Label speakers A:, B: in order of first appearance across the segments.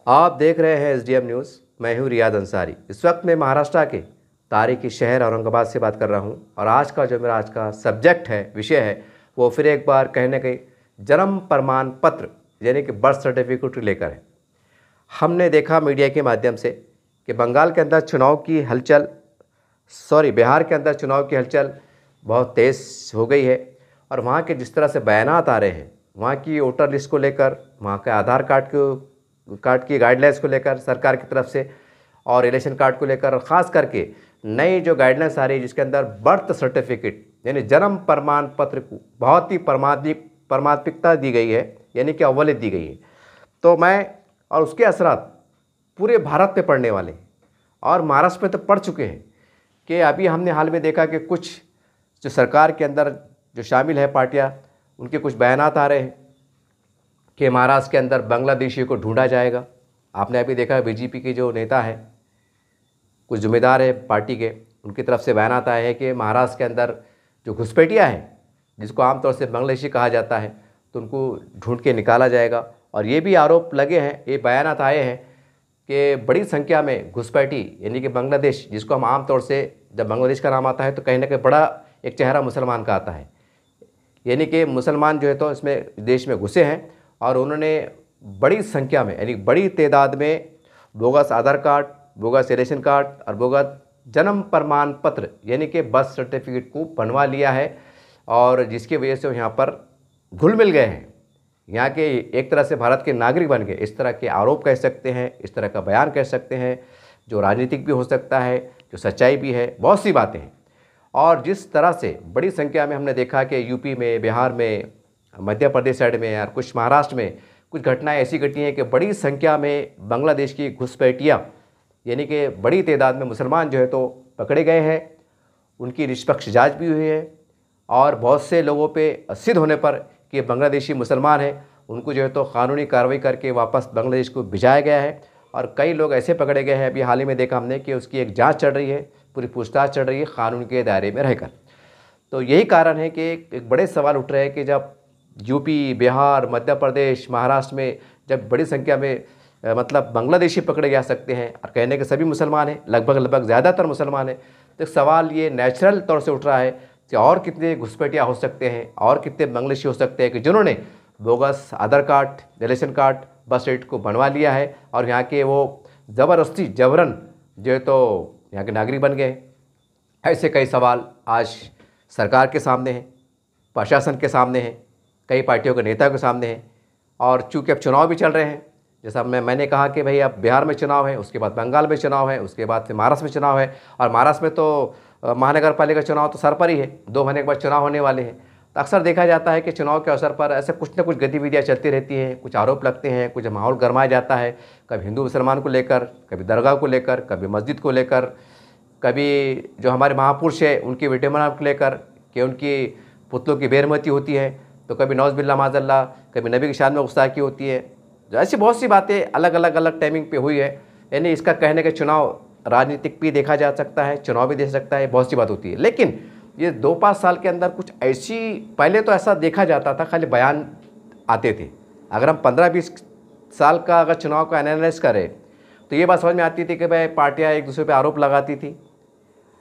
A: आप देख रहे हैं एसडीएम न्यूज़। मैं हूं रियाद अंसारी। इस वक्त मैं महाराष्ट्र के तारीखी शहर औरंगाबाद से बात कर रहा हूं और आज का सब्जेक्ट है, विषय है, वो फिर एक बार कहने के जन्म प्रमाण पत्र यानी कि बर्थ सर्टिफिकेट लेकर है। हमने देखा मीडिया के माध्यम से कि बंगाल के अंदर चुनाव की हलचल बिहार के अंदर चुनाव की हलचल बहुत तेज़ हो गई है और वहाँ के जिस तरह से बयानात आ रहे हैं, वहाँ की वोटर लिस्ट को लेकर, वहाँ के आधार कार्ड की गाइडलाइंस को लेकर सरकार की तरफ से और इलेक्शन कार्ड को लेकर, और ख़ास करके नई जो गाइडलाइंस आ रही है जिसके अंदर बर्थ सर्टिफिकेट यानी जन्म प्रमाण पत्र को बहुत ही परमात्मिकता दी गई है, यानी कि अव्वलियत दी गई है। तो मैं और उसके असरात पूरे भारत पे पड़ने वाले और महाराष्ट्र में तो पड़ चुके हैं कि अभी हमने हाल में देखा कि कुछ जो सरकार के अंदर जो शामिल है पार्टियां, उनके कुछ बयानात आ रहे हैं कि महाराष्ट्र के अंदर बांग्लादेशी को ढूंढा जाएगा। आपने अभी देखा बीजेपी के जो नेता है, कुछ जिम्मेदार है पार्टी के, उनकी तरफ से बयानात आए हैं कि महाराष्ट्र के अंदर जो घुसपैठिया हैं, जिसको आमतौर से बांग्लादेशी कहा जाता है, तो उनको ढूंढ के निकाला जाएगा। और ये भी आरोप लगे हैं, ये बयानात आए हैं कि बड़ी संख्या में घुसपैठी यानी कि बांग्लादेश, जिसको हम आमतौर से जब बांग्लादेश का नाम आता है तो कहीं ना कहीं बड़ा एक चेहरा मुसलमान का आता है, यानी कि मुसलमान जो है तो इसमें देश में घुसे हैं और उन्होंने बड़ी संख्या में यानी बड़ी तादाद में bogus Aadhaar card, bogus election card और बोगस जन्म प्रमाण पत्र यानी कि बर्थ सर्टिफिकेट को बनवा लिया है और जिसकी वजह से वो यहाँ पर घुल मिल गए हैं, यहाँ के एक तरह से भारत के नागरिक बन गए। इस तरह के आरोप कह सकते हैं, इस तरह का बयान कह सकते हैं, जो राजनीतिक भी हो सकता है, जो सच्चाई भी है, बहुत सी बातें हैं। और जिस तरह से बड़ी संख्या में हमने देखा कि यूपी में, बिहार में, मध्य प्रदेश साइड में और कुछ महाराष्ट्र में कुछ घटनाएं ऐसी घटी हैं कि बड़ी संख्या में बांग्लादेश की घुसपैठियाँ यानी कि बड़ी तादाद में मुसलमान जो है तो पकड़े गए हैं, उनकी निष्पक्ष जांच भी हुई है और बहुत से लोगों पे सिद्ध होने पर कि बांग्लादेशी मुसलमान हैं, उनको जो है तो कानूनी कार्रवाई करके वापस बांग्लादेश को भिजाया गया है। और कई लोग ऐसे पकड़े गए हैं, अभी हाल ही में देखा हमने कि उसकी एक जाँच चल रही है, पूरी पूछताछ चल रही है कानून के दायरे में रहकर। तो यही कारण है कि एक बड़े सवाल उठ रहे हैं कि जब यूपी, बिहार, मध्य प्रदेश, महाराष्ट्र में जब बड़ी संख्या में मतलब बांग्लादेशी पकड़े जा सकते हैं और कहने के सभी मुसलमान हैं, लगभग ज़्यादातर मुसलमान हैं, तो सवाल ये नेचुरल तौर से उठ रहा है कि और कितने घुसपैठिया हो सकते हैं और कितने बांग्लादेशी हो सकते हैं कि जिन्होंने bogus Aadhaar card, election card, birth certificate को बनवा लिया है और यहाँ के वो ज़बरदस्ती जबरन जो है तो यहाँ के नागरिक बन गए। ऐसे कई सवाल आज सरकार के सामने हैं, प्रशासन के सामने हैं, कई पार्टियों के नेताओं के सामने हैं। और चूँकि अब चुनाव भी चल रहे हैं, जैसा मैंने कहा कि भाई अब बिहार में चुनाव है, उसके बाद बंगाल में चुनाव है, उसके बाद फिर महाराष्ट्र में चुनाव है और महाराष्ट्र में तो महानगर पालिका चुनाव तो सर पर ही है, 2 महीने के बाद चुनाव होने वाले हैं। तो अक्सर देखा जाता है कि चुनाव के अवसर पर ऐसे कुछ न कुछ गतिविधियाँ चलती रहती हैं, कुछ आरोप लगते हैं, कुछ माहौल गरमाया जाता है, कभी हिंदू मुसलमान को लेकर, कभी दरगाह को लेकर, कभी मस्जिद को लेकर, कभी जो हमारे महापुरुष है उनकी विडंबना को लेकर कि उनकी पुतलों की बेरहमती होती है, तो कभी नौज़ बिल्ला माज़ल्ला, कभी नबी की शान में गुस्ताखी होती है। जो ऐसी बहुत सी बातें अलग टाइमिंग पे हुई है। यानी इसका कहने का चुनाव राजनीतिक भी देखा जा सकता है, चुनाव भी देख सकता है, बहुत सी बात होती है। लेकिन ये 2-5 साल के अंदर कुछ ऐसी, पहले तो ऐसा देखा जाता था खाली बयान आते थे। अगर हम 15-20 साल का अगर चुनाव का एनालिसिस करें तो ये बात समझ में आती थी कि भाई पार्टियाँ एक दूसरे पर आरोप लगाती थी,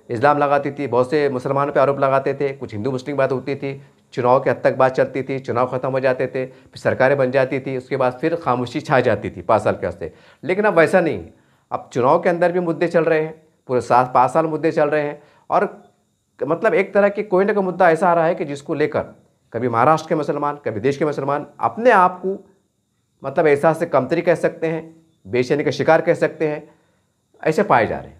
A: इस्लाम लगाती थी, बहुत से मुसलमानों पे आरोप लगाते थे, कुछ हिंदू मुस्लिम बात होती थी, चुनाव के हद तक बात चलती थी, चुनाव ख़त्म हो जाते थे, फिर सरकारें बन जाती थी, उसके बाद फिर खामोशी छा जाती थी 5 साल के वास्ते। लेकिन अब वैसा नहीं, अब चुनाव के अंदर भी मुद्दे चल रहे हैं, पूरे 5 साल मुद्दे चल रहे हैं और मतलब एक तरह की कोई ना कोई मुद्दा ऐसा आ रहा है कि जिसको लेकर कभी महाराष्ट्र के मुसलमान, कभी देश के मुसलमान अपने आप को मतलब एहसास से कमतरी कह सकते हैं, बेचैनी का शिकार कह सकते हैं, ऐसे पाए जा रहे हैं।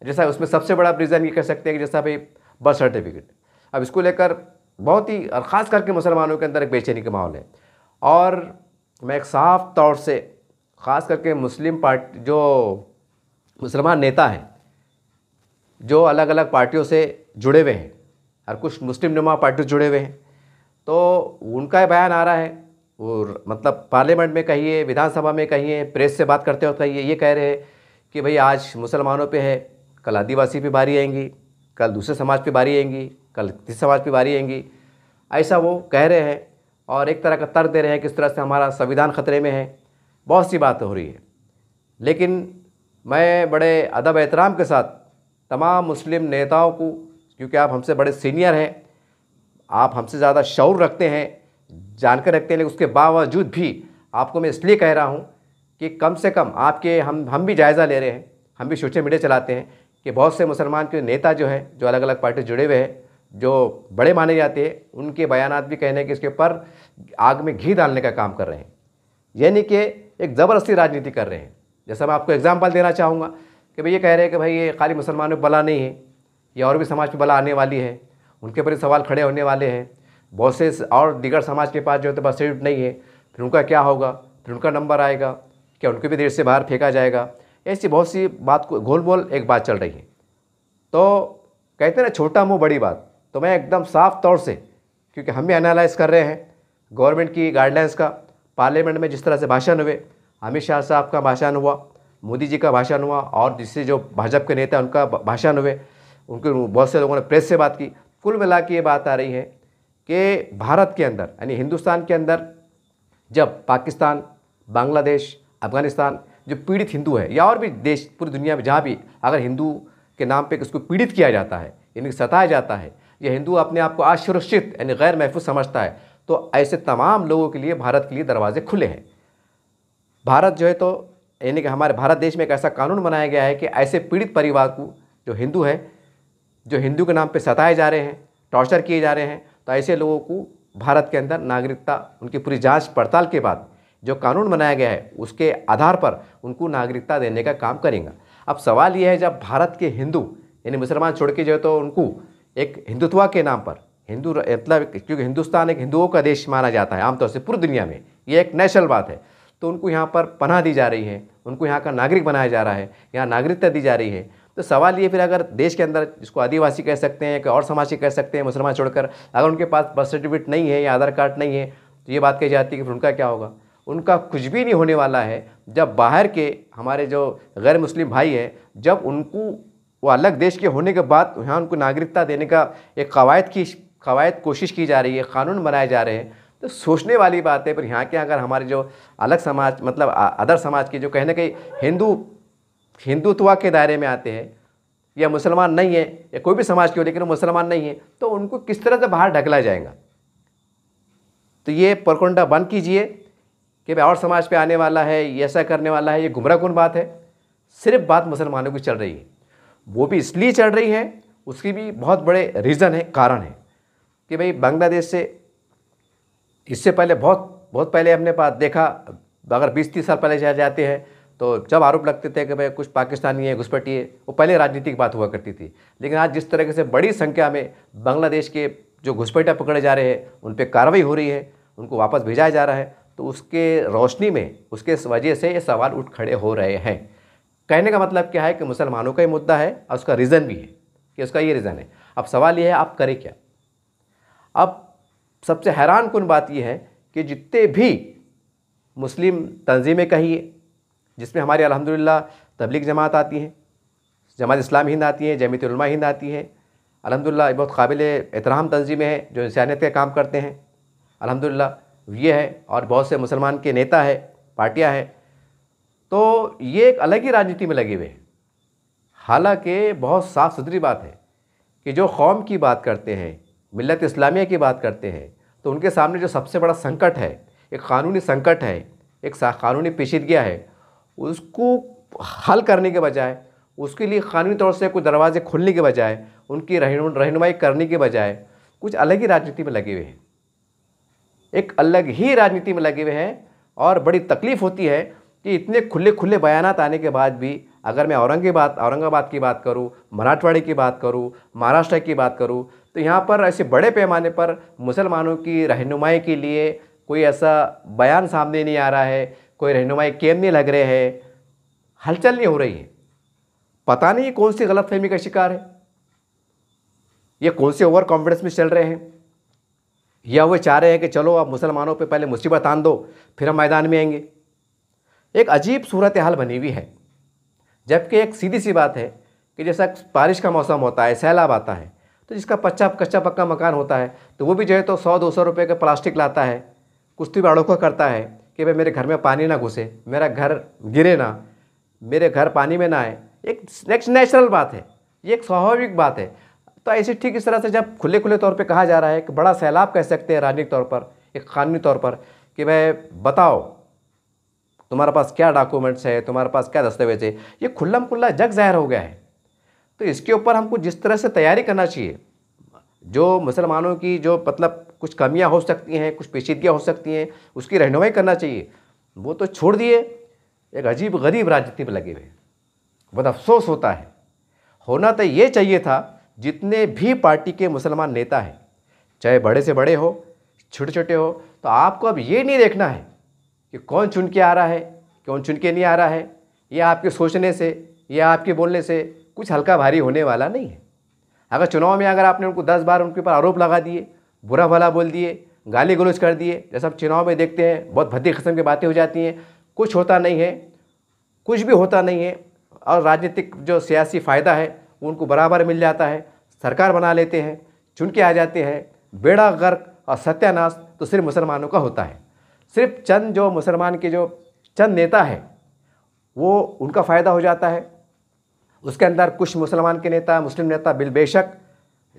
A: जैसा उसमें सबसे बड़ा रीज़न ये कह सकते हैं कि जैसा भाई बर्थ सर्टिफिकेट, अब इसको लेकर बहुत ही और ख़ास करके मुसलमानों के अंदर एक बेचैनी का माहौल है। और मैं एक साफ तौर से ख़ास करके मुस्लिम पार्टी, जो मुसलमान नेता हैं जो अलग अलग पार्टियों से जुड़े हुए हैं और कुछ मुस्लिम नुमा पार्टी से जुड़े हुए हैं, तो उनका बयान आ रहा है, और मतलब पार्लियामेंट में कहिए, विधानसभा में कहिए, प्रेस से बात करते हो कहिए, ये कह रहे हैं कि भाई आज मुसलमानों पे है, कल आदिवासी पे बारी आएंगी, कल दूसरे समाज पे बारी आएंगी, कल तीसरे समाज पे बारी आएंगी, ऐसा वो कह रहे हैं और एक तरह का तर्क दे रहे हैं किस तरह से हमारा संविधान खतरे में है। बहुत सी बात हो रही है। लेकिन मैं बड़े अदब एहतराम के साथ तमाम मुस्लिम नेताओं को, क्योंकि आप हमसे बड़े सीनियर हैं, आप हमसे ज़्यादा शऊर रखते हैं, जानकर रखते हैं, लेकिन उसके बावजूद भी आपको मैं इसलिए कह रहा हूँ कि कम से कम आपके हम भी जायज़ा ले रहे हैं, हम भी सोशल मीडिया चलाते हैं कि बहुत से मुसलमान के नेता जो हैं, जो अलग अलग पार्टी जुड़े हुए हैं, जो बड़े माने जाते हैं, उनके बयानात भी कहने के इसके ऊपर आग में घी डालने का काम कर रहे हैं, यानी कि एक ज़बरदस्ती राजनीति कर रहे हैं। जैसा मैं आपको एग्जांपल देना चाहूँगा कि भाई ये कह रहे हैं कि भाई ये खाली मुसलमानों पर बला नहीं है, ये और भी समाज पर बला आने वाली है, उनके ऊपर सवाल खड़े होने वाले हैं। बहुत से और दीगर समाज के पास जो है तो बस सीट नहीं है, फिर उनका क्या होगा, फिर उनका नंबर आएगा, क्या उनको भी देश से बाहर फेंका जाएगा। ऐसी बहुत सी बात को गोल बोल एक बात चल रही है। तो कहते हैं ना छोटा मुँह बड़ी बात, तो मैं एकदम साफ तौर से, क्योंकि हम भी एनालाइज कर रहे हैं गवर्नमेंट की गाइडलाइंस का, पार्लियामेंट में जिस तरह से भाषण हुए, अमित शाह साहब का भाषण हुआ, मोदी जी का भाषण हुआ, और जिससे जो भाजपा के नेता उनका भाषण हुए, उनके बहुत से लोगों ने प्रेस से बात की। कुल मिला के ये बात आ रही है कि भारत के अंदर यानी हिंदुस्तान के अंदर जब पाकिस्तान, बांग्लादेश, अफ़गानिस्तान जो पीड़ित हिंदू है, या और भी देश पूरी दुनिया में जहाँ भी अगर हिंदू के नाम पे उसको पीड़ित किया जाता है, इन्हें सताया जाता है, या हिंदू अपने आप को असुरक्षित यानी गैर महफूज समझता है, तो ऐसे तमाम लोगों के लिए भारत के लिए दरवाजे खुले हैं। भारत जो है तो यानी कि हमारे भारत देश में एक ऐसा कानून बनाया गया है कि ऐसे पीड़ित परिवार को, जो हिंदू है, जो हिंदू के नाम पे सताए जा रहे हैं, टॉर्चर किए जा रहे हैं, तो ऐसे लोगों को भारत के अंदर नागरिकता, उनकी पूरी जांच पड़ताल के बाद जो कानून बनाया गया है उसके आधार पर उनको नागरिकता देने का काम करेंगे। अब सवाल यह है, जब भारत के हिंदू यानी मुसलमान छोड़ के जो है तो उनको एक हिंदुत्व के नाम पर हिंदू मतलब, क्योंकि हिंदुस्तान एक हिंदुओं का देश माना जाता है आमतौर से पूरी दुनिया में, ये एक नेशनल बात है, तो उनको यहाँ पर पनाह दी जा रही है, उनको यहाँ का नागरिक बनाया जा रहा है, यहाँ नागरिकता दी जा रही है। तो सवाल ये फिर अगर देश के अंदर, जिसको आदिवासी कह सकते हैं कि और समाज के कह सकते हैं, मुसलमान छोड़कर अगर उनके पास बर्थ सर्टिफिकेट नहीं है या आधार कार्ड नहीं है, तो ये बात कही जाती है कि फिर उनका क्या होगा। उनका कुछ भी नहीं होने वाला है। जब बाहर के हमारे जो गैर मुस्लिम भाई हैं, जब उनको वो अलग देश के होने के बाद यहाँ उनको नागरिकता देने का एक कवायद कोशिश की जा रही है, कानून बनाए जा रहे हैं, तो सोचने वाली बात है। पर यहाँ के अगर हमारे जो अलग समाज मतलब अदर समाज के जो कहीं ना कहीं हिंदुत्व के दायरे में आते हैं या मुसलमान नहीं है या कोई भी समाज के हो लेकिन मुसलमान नहीं है, तो उनको किस तरह से बाहर ढकला जाएगा। तो ये परकुंडा बंद कीजिए कि भाई और समाज पे आने वाला है, ये ऐसा करने वाला है, ये गुमराहकुन बात है। सिर्फ बात मुसलमानों की चल रही है, वो भी इसलिए चल रही है, उसकी भी बहुत बड़े रीज़न है, कारण है कि भाई बांग्लादेश से इससे पहले बहुत पहले हमने देखा, अगर 20-30 साल पहले जाते हैं तो जब आरोप लगते थे कि भाई कुछ पाकिस्तानी है, घुसपैठी है, वो पहले राजनीतिक बात हुआ करती थी। लेकिन आज जिस तरीके से बड़ी संख्या में बांग्लादेश के जो घुसपैठिया पकड़े जा रहे हैं, उन पर कार्रवाई हो रही है, उनको वापस भेजा जा रहा है, तो उसके रोशनी में, उसके वजह से ये सवाल उठ खड़े हो रहे हैं। कहने का मतलब क्या है कि मुसलमानों का ही मुद्दा है और उसका रीज़न भी है कि उसका ये रीज़न है। अब सवाल ये है आप करें क्या। अब सबसे हैरान कुन बात यह है कि जितने भी मुस्लिम तंजीमें कहिए, जिसमें हमारी अल्हम्दुलिल्लाह तबलीग जमात आती हैं, जमात इस्लाम हिंद आती है, जमीयत उलमा हिंद आती है, अल्हम्दुलिल्लाह बहुत काबिल एहतराम तंजीमें हैं जो इंसानियत का काम करते हैं, अल्हम्दुलिल्लाह ये है। और बहुत से मुसलमान के नेता है, पार्टियां हैं, तो ये एक अलग ही राजनीति में लगे हुए हैं। हालांकि बहुत साफ़ सुथरी बात है कि जो कौम की बात करते हैं, मिल्लत इस्लामिया की बात करते हैं, तो उनके सामने जो सबसे बड़ा संकट है, एक क़ानूनी संकट है, एक क़ानूनी पेचीदगियाँ है, उसको हल करने के बजाय, उसके लिए क़ानूनी तौर से कुछ दरवाजे खोलने के बजाय, उनकी रहनुमाई करने के बजाय कुछ अलग ही राजनीति में लगे हुए हैं, एक अलग ही राजनीति में लगे हुए हैं। और बड़ी तकलीफ़ होती है कि इतने खुले बयानात आने के बाद भी, अगर मैं औरंगाबाद की बात करूँ, मराठवाड़े की बात करूँ, महाराष्ट्र की बात करूँ, तो यहाँ पर ऐसे बड़े पैमाने पर मुसलमानों की रहनुमाई के लिए कोई ऐसा बयान सामने नहीं आ रहा है, कोई रहनुमाई कैंप नहीं लग रहे हैं, हलचल नहीं हो रही है। पता नहीं कौन सी गलतफहमी का शिकार है, ये कौन से ओवर कॉन्फिडेंस में चल रहे हैं, या वो चाह रहे हैं कि चलो अब मुसलमानों पे पहले मुसीबत आन दो फिर हम मैदान में आएंगे। एक अजीब सूरत हाल बनी हुई है। जबकि एक सीधी सी बात है कि जैसा बारिश का मौसम होता है, सैलाब आता है, तो जिसका कच्चा पक्का मकान होता है, तो वो भी जो है तो 100-200 रुपये का प्लास्टिक लाता है, कुश्ती बाड़ों को करता है कि भाई मेरे घर में पानी ना घुसे, मेरा घर गिरे ना, मेरे घर पानी में ना आए, एक नेचुरल बात है, ये एक स्वाभाविक बात है। तो ऐसे ठीक इस तरह से जब खुले खुले तौर पे कहा जा रहा है कि बड़ा सैलाब कह सकते हैं राजनीतिक तौर पर, एक कानूनी तौर पर, कि भाई बताओ तुम्हारे पास क्या डॉक्यूमेंट्स है, तुम्हारे पास क्या दस्तावेज है, ये खुल्लम खुल्ला जग ज़ाहिर हो गया है। तो इसके ऊपर हमको जिस तरह से तैयारी करना चाहिए, जो मुसलमानों की जो मतलब कुछ कमियां हो सकती हैं, कुछ पेचीदगियाँ हो सकती हैं, उसकी रहनुमाई करना चाहिए, वो तो छोड़ दिए, एक अजीब गरीब राजनीति में लगे हुए। बहुत अफसोस होता है। होना तो ये चाहिए था, जितने भी पार्टी के मुसलमान नेता हैं, चाहे बड़े से बड़े हो, छोटे छोटे हो, तो आपको अब ये नहीं देखना है कि कौन चुन के आ रहा है, कौन चुन के नहीं आ रहा है, या आपके सोचने से या आपके बोलने से कुछ हल्का भारी होने वाला नहीं है। अगर चुनाव में अगर आपने उनको 10 बार उनके ऊपर आरोप लगा दिए, बुरा भला बोल दिए, गाली गलौज कर दिए, जैसा हम चुनाव में देखते हैं, बहुत भद्दी किस्म की बातें हो जाती हैं, कुछ होता नहीं है, कुछ भी होता नहीं है, और राजनीतिक जो सियासी फ़ायदा है उनको बराबर मिल जाता है, सरकार बना लेते हैं, चुन के आ जाते हैं, बेड़ा गर्क और सत्यानाश तो सिर्फ मुसलमानों का होता है। सिर्फ चंद जो मुसलमान के जो चंद नेता है वो उनका फ़ायदा हो जाता है। उसके अंदर कुछ मुसलमान के नेता, मुस्लिम नेता बेशक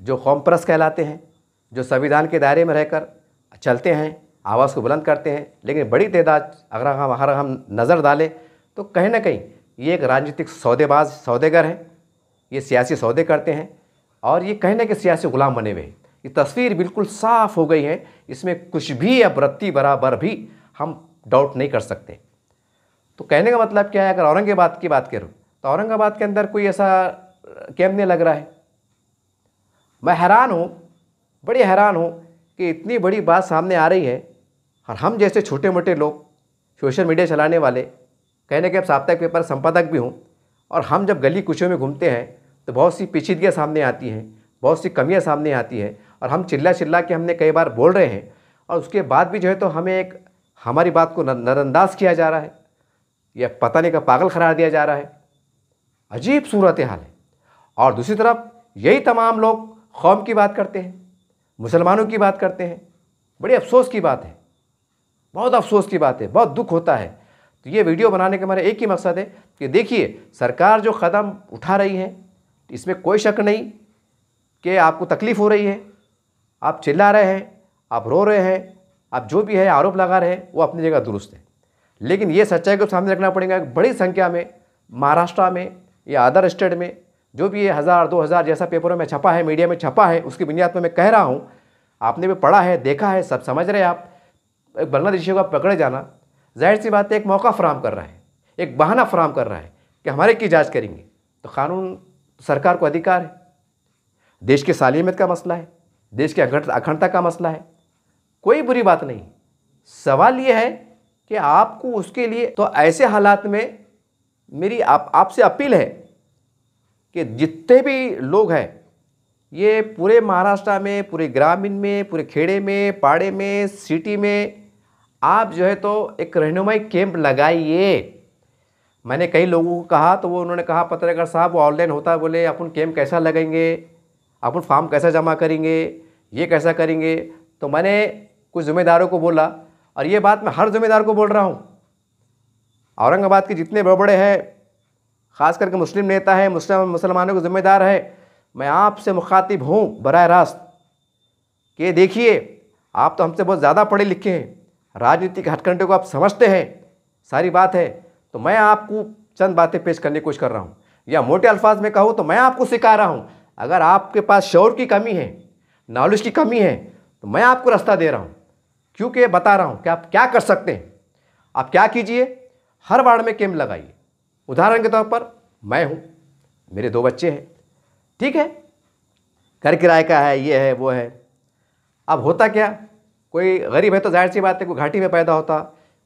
A: जो कौम परस्त कहलाते हैं, जो संविधान के दायरे में रहकर चलते हैं, आवाज़ को बुलंद करते हैं, लेकिन बड़ी तादाद अगर हम नज़र डालें तो कहीं ना कहीं ये एक राजनीतिक सौदेगर हैं, ये सियासी सौदे करते हैं, और ये कहीं ना कहीं सियासी गुलाम बने हुए हैं। ये तस्वीर बिल्कुल साफ़ हो गई है, इसमें कुछ भी अब रत्ती बराबर भी हम डाउट नहीं कर सकते। तो कहने का मतलब क्या है, अगर औरंगाबाद की बात करूँ तो औरंगाबाद के अंदर कोई ऐसा कैंप नहीं लग रहा है। मैं हैरान हूँ, बड़ी हैरान हूँ कि इतनी बड़ी बात सामने आ रही है, और हम जैसे छोटे मोटे लोग, सोशल मीडिया चलाने वाले, कहने के अब साप्ताहिक पेपर संपादक भी हूँ, और हम जब गली कुचों में घूमते हैं तो बहुत सी पेचीदगियाँ सामने आती हैं, बहुत सी कमियाँ सामने आती हैं, और हम चिल्ला चिल्ला के हमने कई बार बोल रहे हैं, और उसके बाद भी जो है तो हमें हमारी बात को नज़रअंदाज किया जा रहा है, या पता नहीं का पागल करार दिया जा रहा है। अजीब सूरत हाल है। और दूसरी तरफ यही तमाम लोग कौम की बात करते हैं, मुसलमानों की बात करते हैं। बड़ी अफसोस की बात है, बहुत अफसोस की बात है, बहुत दुख होता है। तो ये वीडियो बनाने का हमारा एक ही मकसद है कि देखिए सरकार जो कदम उठा रही है, इसमें कोई शक नहीं कि आपको तकलीफ़ हो रही है, आप चिल्ला रहे हैं, आप रो रहे हैं, आप जो भी है आरोप लगा रहे हैं, वो अपनी जगह दुरुस्त है। लेकिन ये सच्चाई को सामने रखना पड़ेगा। बड़ी संख्या में महाराष्ट्र में या अदर स्टेट में जो भी ये 1000-2000 जैसा पेपरों में छपा है, मीडिया में छपा है, उसकी बुनियाद पर मैं कह रहा हूँ, आपने भी पढ़ा है, देखा है, सब समझ रहे हैं आप। एक बांग्लादेशियों का पकड़े जाना जाहिर सी बात है एक मौका फराहम कर रहा है, एक बहाना फराहम कर रहा है कि हमारे की जांच करेंगे। तो कानून सरकार को अधिकार है, देश की सालियत का मसला है, देश की अखंडता का मसला है, कोई बुरी बात नहीं। सवाल ये है कि आपको उसके लिए, तो ऐसे हालात में मेरी आपसे अपील है कि जितने भी लोग हैं, ये पूरे महाराष्ट्र में, पूरे ग्रामीण में, पूरे खेड़े में, पाड़े में, सिटी में, आप जो है तो एक रहनुमाई कैंप लगाइए। मैंने कई लोगों को कहा तो वो उन्होंने कहा पत्रकार साहब वो ऑनलाइन होता है, बोले अपन कैंप कैसा लगाएंगे, अपन फॉर्म कैसा जमा करेंगे, ये कैसा करेंगे। तो मैंने कुछ ज़िम्मेदारों को बोला, और ये बात मैं हर ज़िम्मेदार को बोल रहा हूँ, औरंगाबाद के जितने बड़े बड़े हैं, ख़ास करके मुस्लिम नेता है, मुसलमानों के ज़िम्मेदार है, मैं आपसे मुखातिब हूँ बराह रास्त कि देखिए आप तो हमसे बहुत ज़्यादा पढ़े लिखे हैं, राजनीतिक हथकंडे को आप समझते हैं, सारी बात है। तो मैं आपको चंद बातें पेश करने की कोशिश कर रहा हूँ, या मोटे अल्फाज में कहूँ तो मैं आपको सिखा रहा हूँ। अगर आपके पास शौर की कमी है, नॉलेज की कमी है, तो मैं आपको रास्ता दे रहा हूँ, क्योंकि बता रहा हूँ कि आप क्या कर सकते हैं। आप क्या कीजिए, हर वार्ड में कैंप लगाइए। उदाहरण के तौर पर मैं हूँ, मेरे 2 बच्चे हैं, ठीक है, घर किराए का है, ये है वो है। अब होता क्या, कोई गरीब है तो जाहिर सी बात है कोई घाटी में पैदा होता,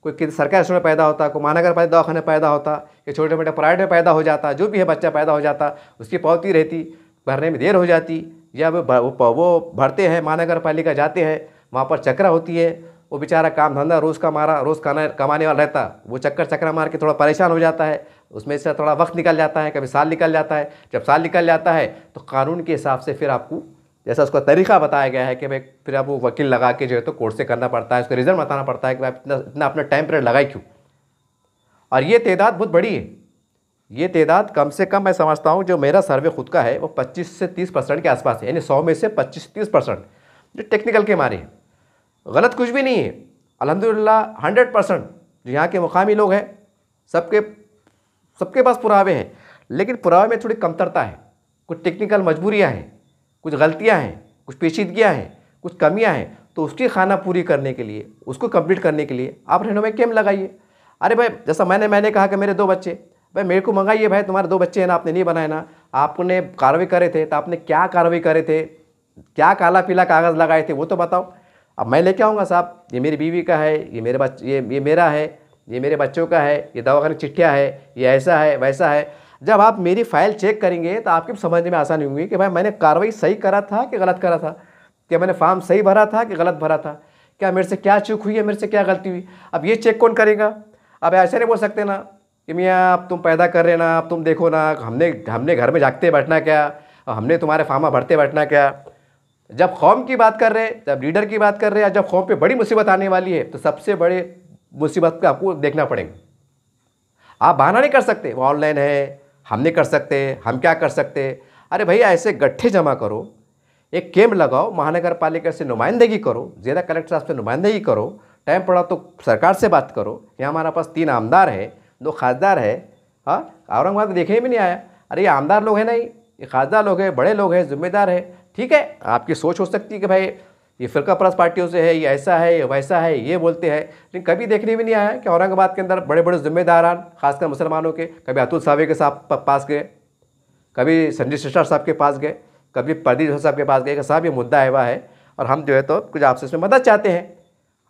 A: कोई सरकारी स्कूल में पैदा होता, कोई महानगर पालिका दवाखाने में पैदा होता, कि छोटे मोटे प्राइवेट में पैदा हो जाता, जो भी है बच्चा पैदा हो जाता, उसकी पौती रहती, भरने में देर हो जाती, या वो भरते हैं, महानगर पालिका जाते हैं, वहाँ पर चक्रा होती है, वो बेचारा काम धंधा रोज़ कमाने वाला रहता, वो चक्रा मार के थोड़ा परेशान हो जाता है, उसमें से थोड़ा वक्त निकल जाता है, कभी साल निकल जाता है। जब साल निकल जाता है तो कानून के हिसाब से फिर आपको जैसा उसका तरीका बताया गया है कि भाई फिर आप वो वकील लगा के जो है तो कोर्ट से करना पड़ता है, उसका रीज़न बताना पड़ता है कि आप इतना अपना टाइम पीरियड लगाए क्यों। और ये तादाद बहुत बड़ी है, ये तादाद कम से कम मैं समझता हूँ, जो मेरा सर्वे खुद का है वो 25 से 30% के आसपास है, यानी 100 में से 25-30% जो टेक्निकल के मारे हैं। गलत कुछ भी नहीं है, अल्हम्दुलिल्लाह 100% जो यहाँ के मुकामी लोग हैं सबके पास पुरावे हैं, लेकिन पुरावे में थोड़ी कमतरता है, कुछ टेक्निकल मजबूरियाँ हैं, कुछ गलतियाँ हैं, कुछ पेचीदगियाँ हैं, कुछ कमियाँ हैं। तो उसकी खाना पूरी करने के लिए, उसको कंप्लीट करने के लिए आप रहनुमाई कैंप लगाइए। अरे भाई, जैसा मैंने कहा कि मेरे 2 बच्चे, भाई मेरे को मंगाइए, भाई तुम्हारे 2 बच्चे हैं ना, आपने नहीं बनाए ना, आपने कार्रवाई करे थे तो आपने क्या कार्रवाई करे थे, क्या काला पीला कागज़ लगाए थे वो तो बताओ। अब मैं लेके आऊँगा साहब, ये मेरी बीवी का है, ये मेरे बच्चे, ये मेरा है, ये मेरे बच्चों का है, ये दवाखाने चिट्ठियाँ है, ये ऐसा है वैसा है। जब आप मेरी फ़ाइल चेक करेंगे तो आपके समझने में आसानी होगी कि भाई मैंने कार्रवाई सही करा था कि गलत करा था, क्या मैंने फॉर्म सही भरा था कि गलत भरा था, क्या मेरे से क्या चूक हुई है, मेरे से क्या गलती हुई। अब ये चेक कौन करेगा। अब ऐसे नहीं बोल सकते ना कि मियाँ अब तुम पैदा कर रहे ना, अब तुम देखो ना, हमने घर में जागते बैठना क्या, हमने तुम्हारे फार्मा भरते बैठना क्या। जब कौम की बात कर रहे हैं, जब लीडर की बात कर रहे हैं, जब कौम पे बड़ी मुसीबत आने वाली है तो सबसे बड़े मुसीबत को आपको देखना पड़ेगा। आप बहाना नहीं कर सकते वो ऑनलाइन है, हम नहीं कर सकते, हम क्या कर सकते। अरे भैया, ऐसे गट्ठे जमा करो, एक कैंप लगाओ, महानगर पालिका से नुमाइंदगी करो, ज़्यादा कलेक्टर साहब से नुमाइंदगी करो, टाइम पड़ा तो सरकार से बात करो। यहाँ हमारे पास 3 आमदार है, 2 खासदार है। हाँ, औरंगाबाद देखने में नहीं आया। अरे ये आमदार लोग हैं नहीं, ये खासदार लोग हैं, बड़े लोग हैं, जिम्मेदार है। ठीक है, आपकी सोच हो सकती है कि भाई ये फ़िरका परस्त पार्टियों से है, ये ऐसा है, ये वैसा है, ये बोलते हैं, लेकिन कभी देखने में नहीं आया कि औरंगाबाद के अंदर बड़े बड़े जिम्मेदारान, खासकर मुसलमानों के, कभी अतुल सावे के पास गए, कभी संजय शिष्टार साहब के पास गए, कभी प्रदीप साहब के पास गए कि साहब ये मुद्दा है वह है और हम जो है तो कुछ आपसे इसमें मदद चाहते हैं,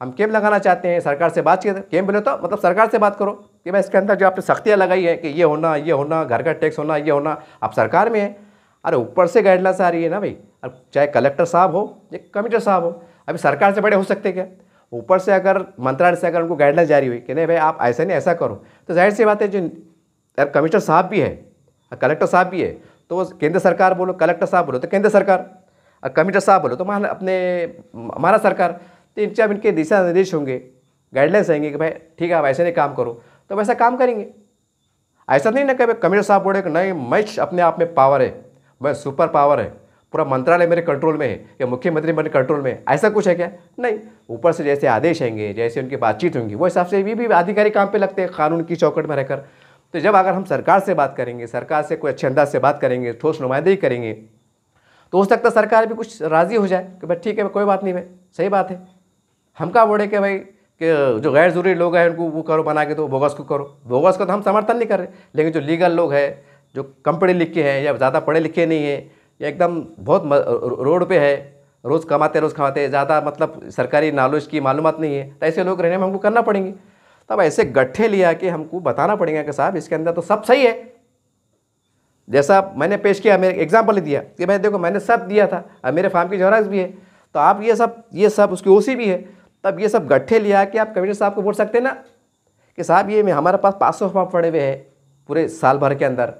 A: हम कैंप लगाना चाहते हैं, सरकार से बात किया। कैंप बोले तो मतलब सरकार से बात करो कि भाई इसके अंदर जो आपने सख्तियाँ लगाई है कि ये होना, घर का टैक्स होना, ये होना, आप सरकार में है। अरे ऊपर से गाइडलाइंस आ रही है ना भाई, अब चाहे कलेक्टर साहब हो या कमिश्नर साहब हो, अभी सरकार से बड़े हो सकते क्या। ऊपर से अगर मंत्रालय से अगर उनको गाइडलाइंस जारी हुई कि नहीं भाई आप ऐसा नहीं ऐसा करो, तो जाहिर सी बात है जो कमिश्नर साहब भी है, कलेक्टर साहब भी है, तो वो केंद्र सरकार बोलो, कलेक्टर साहब बोलो तो केंद्र सरकार, और कमिश्नर साहब बोलो तो हमारा सरकार। तो जब इनके दिशा निर्देश होंगे, गाइडलाइंस आएंगे कि भाई ठीक है आप ऐसे नहीं काम करो, तो वैसा काम करेंगे। ऐसा नहीं ना कि कमिश्नर साहब बोले कि नहीं मैं अपने आप में पावर है, मैं सुपर पावर है, पूरा मंत्रालय मेरे कंट्रोल में है या मुख्यमंत्री मेरे कंट्रोल में है, ऐसा कुछ है क्या। नहीं, ऊपर से जैसे आदेश आएंगे, जैसे उनकी बातचीत होंगी, वो हिसाब से ये भी अधिकारी काम पे लगते हैं कानून की चौकट में रहकर। तो जब अगर हम सरकार से बात करेंगे, सरकार से कोई अच्छे अंदाज से बात करेंगे, ठोस नुमाइंदगी करेंगे, तो हो सकता है सरकार भी कुछ राज़ी हो जाए कि भाई ठीक है कोई बात नहीं भाई, सही बात है। हम क्या बोले कि भाई कि जो गैर ज़रूरी लोग हैं उनको वो करो बना के, तो बोगस को करो। बोगस का तो हम समर्थन नहीं कर रहे, लेकिन जो लीगल लोग हैं, जो कम पढ़े लिखे हैं या ज़्यादा पढ़े लिखे नहीं है, या एकदम बहुत रोड पे है, रोज़ खाते, ज़्यादा मतलब सरकारी नॉलेज की मालूमात नहीं है, तो ऐसे लोग रहने में हमको करना पड़ेंगे। तब ऐसे गट्ठे लिया कि हमको बताना पड़ेगा कि साहब इसके अंदर तो सब सही है। जैसा मैंने पेश किया, मेरे एग्जाम्पल दिया कि भाई देखो मैंने सब दिया था, अब मेरे फार्म की जॉराक्स भी है, तो आप ये सब उसकी ओसी भी है। तब ये सब गट्ठे लिया कि आप कमिश्नर साहब को बोल सकते हैं ना कि साहब ये हमारे पास 500 फॉर्म पड़े हुए हैं पूरे साल भर के अंदर,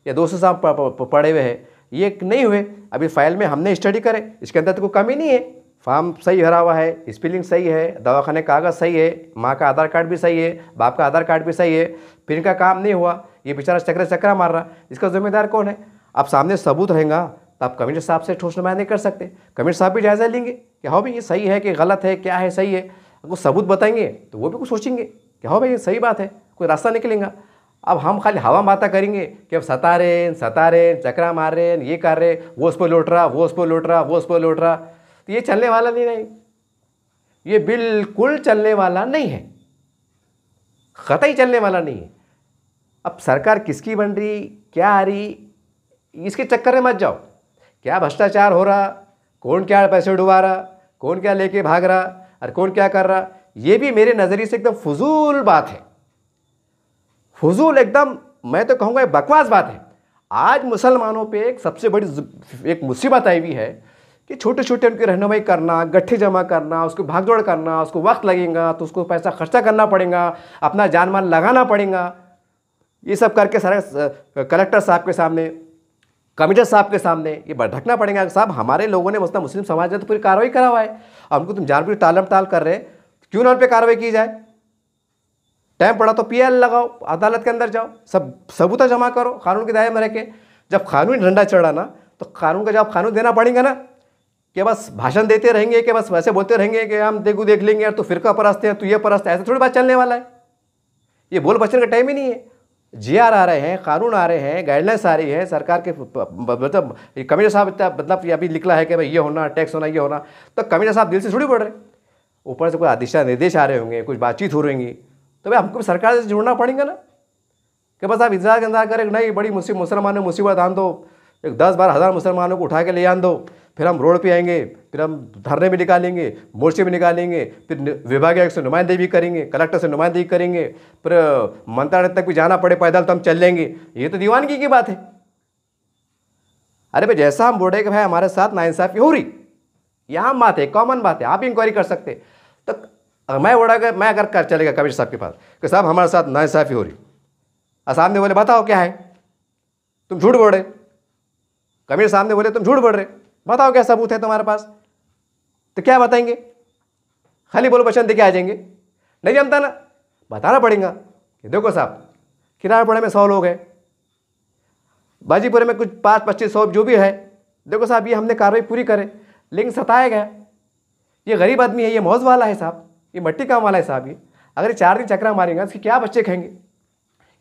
A: या 200 फॉर्म पड़े हुए हैं, ये नहीं हुए। अभी फाइल में हमने स्टडी करे, इसके अंदर तो कोई कमी नहीं है, फॉर्म सही भरा हुआ है, स्पेलिंग सही है, दवाखाने कागज़ सही है, माँ का आधार कार्ड भी सही है, बाप का आधार कार्ड भी सही है, फिर इनका काम नहीं हुआ, ये बेचारा चक्रा मार रहा, इसका जिम्मेदार कौन है। अब सामने सबूत रहेगा तो आप कमिश्नर साहब से ठोस नुमाइंदगी नहीं कर सकते। कमिश्नर साहब भी जायज़ा लेंगे कि हाँ भाई ये सही है कि गलत है, क्या है सही है, अगर सबूत बताएंगे तो वो भी कुछ सोचेंगे कि हाँ भाई ये सही बात है, कोई रास्ता निकलेगा। अब हम खाली हवा बातें करेंगे कि अब सता रहे, चक्रा मार रहे हैं, ये कर रहे, वो उस पर लौट रहा, वो उस पर लौट रहा, वो उस पर लौट रहा, तो ये चलने वाला नहीं, ये बिल्कुल चलने वाला नहीं है, कतई चलने वाला नहीं है। अब सरकार किसकी बन रही, क्या आ रही, इसके चक्कर में मत जाओ। क्या भ्रष्टाचार हो रहा, कौन क्या पैसे डुबा रहा, कौन क्या लेके भाग रहा और कौन क्या कर रहा, ये भी मेरे नज़रिए से एकदम फजूल बात है, फजूल एकदम, मैं तो कहूँगा बकवास बात है। आज मुसलमानों पे एक सबसे बड़ी एक मुसीबत आई हुई है कि छोटे छोटे उनकी रहनुमाई करना, गट्ठे जमा करना, उसको भागदौड़ करना, उसको वक्त लगेगा तो उसको पैसा खर्चा करना पड़ेगा, अपना जान माल लगाना पड़ेगा, ये सब करके सारे कलेक्टर साहब के सामने, कमिश्नर साहब के सामने ये भड़कना पड़ेगा कि साहब हमारे लोगों ने मुस्लिम समाज ने तो पूरी कार्रवाई करा हुआ है, हमको तुम जानबूझ टालम टाल कर रहे हैं, क्यों ना उन पर कार्रवाई की जाए। टाइम पड़ा तो पीएल लगाओ, अदालत के अंदर जाओ, सब सबूत जमा करो कानून के दायरे में रह के। जब कानून डंडा चढ़ा ना तो कानून का जवाब कानून देना पड़ेगा ना, कि बस भाषण देते रहेंगे, कि बस वैसे बोलते रहेंगे कि हम देख लेंगे यार, तू फिरका परस्त है, तू ये परस्त है, ऐसे थोड़ी बात चलने वाला है। ये बोल बचने का टाइम ही नहीं है। जीआर आ रहे हैं, कानून आ रहे हैं, गाइडलाइंस आ रही है सरकार के, मतलब कमिश्नर साहब इतना मतलब अभी निकला है कि भाई ये होना, टैक्स होना, ये होना, तो कमिश्नर साहब दिल से थोड़ी पढ़ रहे, ऊपर से कोई दिशा निर्देश आ रहे होंगे, कुछ बातचीत हो रही, तो भाई हमको भी सरकार से जुड़ना पड़ेगा ना, कि बस आप इंतजार करें नहीं बड़ी मुसलमानों मुसीबत आन दो, एक 10-12 हज़ार मुसलमानों को उठा के ले आन दो, फिर हम रोड पे आएंगे, फिर हम धरने भी निकालेंगे, मोर्चे भी निकालेंगे, फिर विभागीय आयुक्त से नुमाइंदगी भी करेंगे, कलेक्टर से नुमाइंदगी करेंगे, फिर मंत्रालय तक भी जाना पड़े पैदल तो हम चल लेंगे। ये तो दीवानगी की बात है। अरे भाई जैसा हम बोल रहे कि भाई हमारे साथ नाइंसाफ़ी हो रही, यहाँ बात है, कॉमन बात है, आप इंक्वायरी कर सकते। तो मैं मैं अगर कर चलेगा कमिश्नर साहब के पास कि साहब हमारे साथ नाइंसाफ़ी हो रही, सामने बोले बताओ क्या है, तुम झूठ बोल रहे, कमिश्नर सामने बोले तुम झूठ बोल रहे, बताओ क्या सबूत है तुम्हारे पास, तो क्या बताएंगे, खाली बोलो वचन दे के आ जाएंगे, नहीं जमता ना, बताना पड़ेगा कि देखो साहब किराड़पुरे में 100 लोग हैं, बाजीपुरे में कुछ 5-25-100 जो भी है, देखो साहब ये हमने कार्रवाई पूरी करे, लेकिन सताया गया, ये गरीब आदमी है, ये मौज वाला है साहब, ये मट्टी काम वाला है साहब, ये अगर 4 दिन चक्रा मारेंगे इसके क्या बच्चे खाएंगे,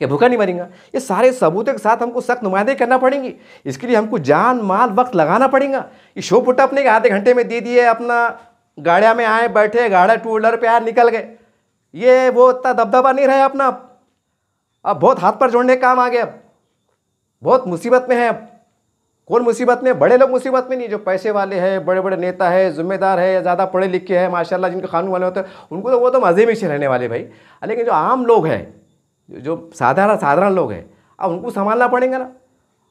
A: ये भूखा नहीं मरेगा। ये सारे सबूतों के साथ हमको सख्त नुमाइंदगी करना पड़ेगी, इसके लिए हमको जान माल वक्त लगाना पड़ेगा। ये शो पुट अपने आधे घंटे में दे दिए, अपना गाड़िया में आए बैठे, गाड़ा 2 व्हीलर पे आए निकल गए, ये वो इतना दबदबा नहीं रहे अपना, अब बहुत हाथ पर जोड़ने का काम आ गया, अब बहुत मुसीबत में है। अब कौन मुसीबत में? बड़े लोग मुसीबत में नहीं, जो पैसे वाले हैं, बड़े बड़े नेता है, जिम्मेदार है, या ज़्यादा पढ़े लिखे हैं माशाल्लाह, जिनके कानून वाले होते हैं, उनको तो वो तो मज़े में से रहने वाले भाई, लेकिन जो आम लोग हैं, जो साधारण लोग हैं, अब उनको संभालना पड़ेगा ना।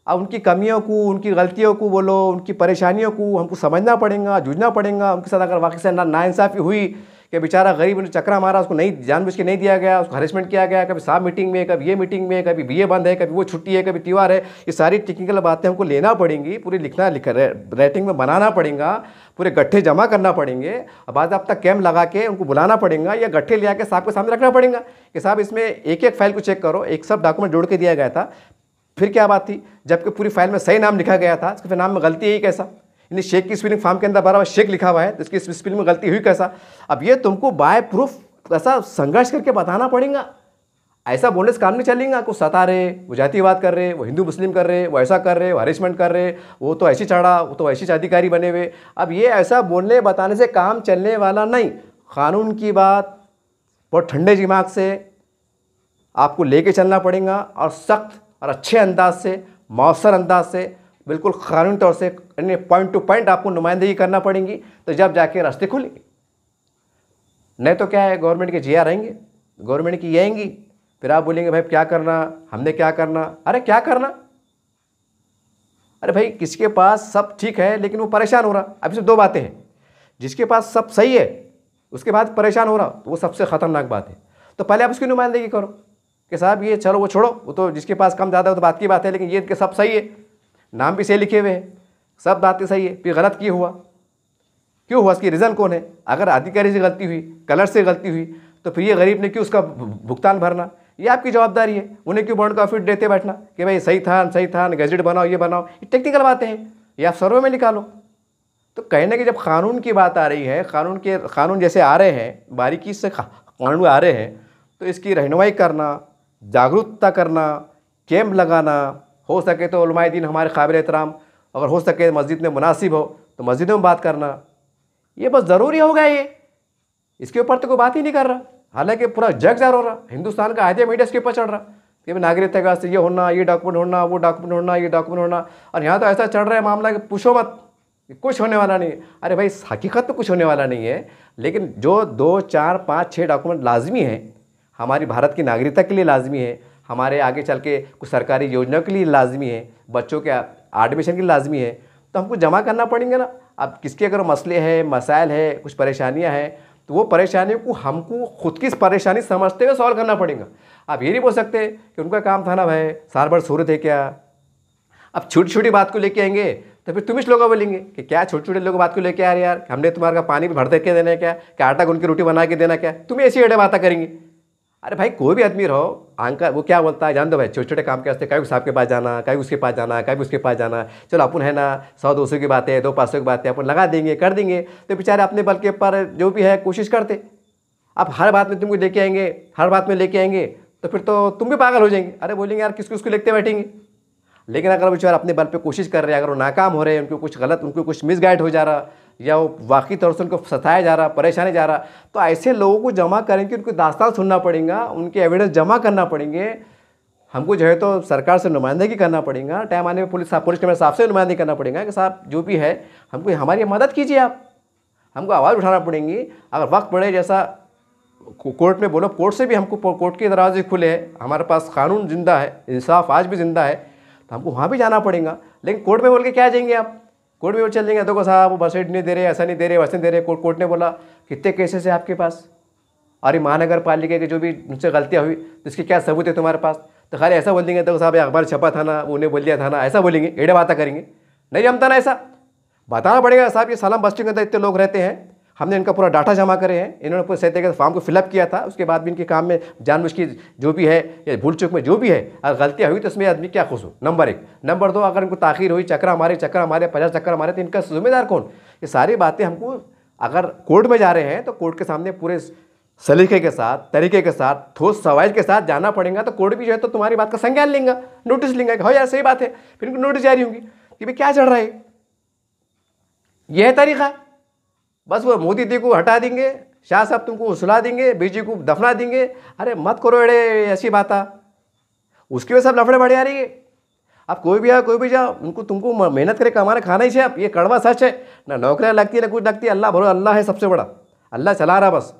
A: अब उनकी कमियों को, उनकी गलतियों को बोलो, उनकी परेशानियों को हमको समझना पड़ेगा, जूझना पड़ेगा। उनके साथ अगर वाकई से नाइंसाफ़ी हुई कि बेचारा गरीब ने चक्रा मारा, उसको नहीं जानबूझ के नहीं दिया गया, उसको हरेसमेंट किया गया, कभी साहब मीटिंग में, कभी ये मीटिंग में, कभी बीए बंद है, कभी वो छुट्टी है, कभी त्यौहार है, ये सारी टेक्निकल बातें हमको लेना पड़ेंगी, पूरी राइटिंग में बनाना पड़ेगा, पूरे गट्ठे जमा करना पड़ेंगे, और बाद अब तक कैम्प लगा के उनको बुलाना पड़ेगा, या गट्ठे ले आके साहब के सामने रखना पड़ेगा कि साहब इसमें एक एक फाइल को चेक करो, एक सब डॉक्यूमेंट जोड़ के दिया गया था, फिर क्या बात थी, जबकि पूरी फाइल में सही नाम लिखा गया था, इसके फिर नाम में गलती है कैसा, यानी शेख की स्पेलिंग फॉर्म के अंदर बराबर शेख लिखा हुआ है, तो इसकी स्पेलिंग में गलती हुई कैसा। अब ये तुमको बाय प्रूफ ऐसा संघर्ष करके बताना पड़ेगा। ऐसा बोलने से काम नहीं चलेगा, कुछ सता रहे, वो जातिवाद कर रहे, वो हिंदू मुस्लिम कर रहे, वो ऐसा कर रहे, वो हरेसमेंट कर रहे, वो तो ऐसी चढ़ा, वो तो ऐसी अधिकारी बने हुए। अब ये ऐसा बोलने बताने से काम चलने वाला नहीं। कानून की बात बहुत ठंडे दिमाग से आपको लेके चलना पड़ेगा, और सख्त और अच्छे अंदाज से, मौसर अंदाज से, बिल्कुल कानूनी तौर से, पॉइंट टू पॉइंट आपको नुमाइंदगी करना पड़ेगी, तो जब जाके रास्ते खुलेंगे। नहीं तो क्या है, गवर्नमेंट के जीआर आएंगे, गवर्नमेंट की ये आएंगी, फिर आप बोलेंगे भाई क्या करना, हमने क्या करना। अरे क्या करना? अरे भाई किसके पास सब ठीक है लेकिन वो परेशान हो रहा। अभी सिर्फ 2 बातें हैं, जिसके पास सब सही है उसके बाद परेशान हो रहा, तो वो सबसे ख़तरनाक बात है। तो पहले आप उसकी नुमाइंदगी करो कि साहब ये चलो वो छोड़ो, वो तो जिसके पास कम ज़्यादा वो तो बात की बात है, लेकिन ये कि सब सही है, नाम भी सही लिखे हुए हैं, सब बातें सही है, फिर गलत क्यों हुआ, क्यों हुआ, इसकी रीज़न कौन है। अगर अधिकारी से गलती हुई, कलर से गलती हुई, तो फिर ये गरीब ने क्यों उसका भुगतान भरना, ये आपकी जवाबदारी है। उन्हें क्यों बॉन्ड का फिट देते बैठना कि भाई सही था, गैजेट बनाओ, ये बनाओ, ये टेक्निकल बातें हैं, ये आप सर्वे में निकालो। तो कहने की जब कानून की बात आ रही है, कानून जैसे आ रहे हैं, बारीकी से कानून आ रहे हैं, तो इसकी रहनुमाई करना, जागरूकता करना, कैंप लगाना, हो सके तो उलमाए दीन हमारे काबिल एहतराम, अगर हो सके मस्जिद में मुनासिब हो तो मस्जिदों में बात करना, ये बस ज़रूरी हो गया। ये इसके ऊपर तो कोई बात ही नहीं कर रहा, हालांकि पूरा जग जार हो रहा, हिंदुस्तान का आधे मीडिया इसके ऊपर चढ़ रहा कि नागरिकता का ये होना, ये डॉक्यूमेंट होना, वो डॉक्यूमेंट होना, ये डॉक्यूमेंट होना। और यहाँ तो ऐसा चढ़ रहा है मामला कि पूछो मत, कुछ होने वाला नहीं। अरे भाई हकीकत में कुछ होने वाला नहीं है, लेकिन जो 2, 4, 5, 6 डॉक्यूमेंट लाजमी हैं, हमारी भारत की नागरिकता के लिए लाजमी है, हमारे आगे चल के कुछ सरकारी योजनाओं के लिए लाजमी है, बच्चों के एडमिशन के लिए लाजमी है, तो हमको जमा करना पड़ेंगे ना। अब किसके अगर मसले हैं, मसाइल है, कुछ परेशानियां हैं, तो वो परेशानियों को हमको खुद की परेशानी समझते हुए सॉल्व करना पड़ेगा। आप ये नहीं बोल सकते कि उनका काम था ना भाई, साल भर सूरत है क्या। अब छोटी छोटी बात को लेके आएंगे तो फिर तुम इस लोगों बोलेंगे कि क्या छोटे छोटे लोगों बात को लेके आ रहे यार, हमने तुम्हारा पानी भी भर दे के देना है क्या आटा गूंद के रोटी बना के देना क्या, तुम ऐसी एडे बातें करेंगे। अरे भाई कोई भी आदमी रहो, अंकल वो क्या बोलता है, जान दो भाई, छोटे छोटे काम के वास्ते कहीं साहब के पास जाना, कहीं उसके पास जाना, कहीं उसके पास जाना, चलो अपन है ना 100-200 की बात है, 200-500 की बात है, अपन लगा देंगे कर देंगे। तो बेचारे अपने बल के ऊपर जो भी है कोशिश करते। अब हर बात में तुमको लेके आएंगे, हर बात में लेके आएंगे, तो फिर तो तुम भी पागल हो जाएंगे। अरे बोलेंगे यार किसको उसको लेते बैठेंगे। लेकिन अगर बेचारे अपने बल पे कोशिश कर रहे हैं, अगर वो नाकाम हो रहे हैं, उनको कुछ गलत, उनको कुछ मिसगाइड हो जा रहा, या वो वाकई तौर से उनको सताया जा रहा, परेशानी जा रहा, तो ऐसे लोगों को जमा करेंगे, उनको दास्तान सुनना पड़ेगा, उनके एविडेंस जमा करना पड़ेंगे। हमको जो है तो सरकार से नुमाइंदगी करना पड़ेगा, टाइम आने में पुलिस कमिश्नर साहब से नुमाइंदगी करना पड़ेगा कि साहब जो भी है हमको हमारी मदद कीजिए, आप हमको आवाज़ उठाना पड़ेंगी। अगर वक्त पड़े, जैसा कोर्ट में बोलो, कोर्ट से भी हमको, कोर्ट के दरवाजे खुले हैं, हमारे पास कानून जिंदा है, इंसाफ आज भी जिंदा है, तो हमको वहाँ भी जाना पड़ेगा। लेकिन कोर्ट में बोल के क्या जाएंगे आप, कोर्ट में चल जाएंगे, देखो साहब वो बस नहीं दे रहे, ऐसा नहीं दे रहे, वैसे नहीं दे रहे। कोर्ट ने बोला कितने केसेस है आपके पास, और ये महानगर पालिका की जो भी उनसे गलतियाँ हुई तो इसकी क्या सबूत है तुम्हारे पास, तो खाली ऐसा बोल देंगे देखो साहब अखबार छपा था ना, उन्हें बोल दिया था ना, ऐसा बोलेंगे, एड़े बातें करेंगे। नहीं जमता ना, ऐसा बताना पड़ेगा साहब ये सलाम बस्ती के अंदर इतने लोग रहते हैं, हमने इनका पूरा डाटा जमा करे हैं, इन्होंने पूरे सही फॉर्म को फिलअप किया था, उसके बाद भी इनके काम में जानबूझ की जो भी है या भूल चूक में जो भी है अगर गलतियाँ हुई तो इसमें आदमी क्या खुश हो, नंबर 1। नंबर 2, अगर इनको ताखीर हुई, चक्कर हमारे 50 चक्कर हमारे, तो इनका जिम्मेदार कौन। ये सारी बातें हमको, अगर कोर्ट में जा रहे हैं तो कोर्ट के सामने पूरे सलीके के साथ, तरीके के साथ, ठोस सवाल के साथ जाना पड़ेगा, तो कोर्ट भी जो है तो तुम्हारी बात का संज्ञान लेंगे, नोटिस लेंगे, हाँ यार सही बात है, फिर इनको नोटिस जारी होंगी कि भाई क्या चल रहा है। यह है तरीका। बस वो मोदी जी को हटा देंगे, शाह साहब तुमको उसला देंगे, बीजेपी को दफना देंगे। अरे मत करो एड़े ऐसी बात, उसकी वजह से सब लफड़े बढ़े आ रही है। अब कोई भी आओ कोई भी जाओ, उनको तुमको मेहनत करे कमाना खाना ही से। अब ये कड़वा सच है, ना नौकरियाँ लगती है ना कुछ लगती है, अल्लाह भरो, अल्लाह है सबसे बड़ा, अल्लाह चला रहा बस।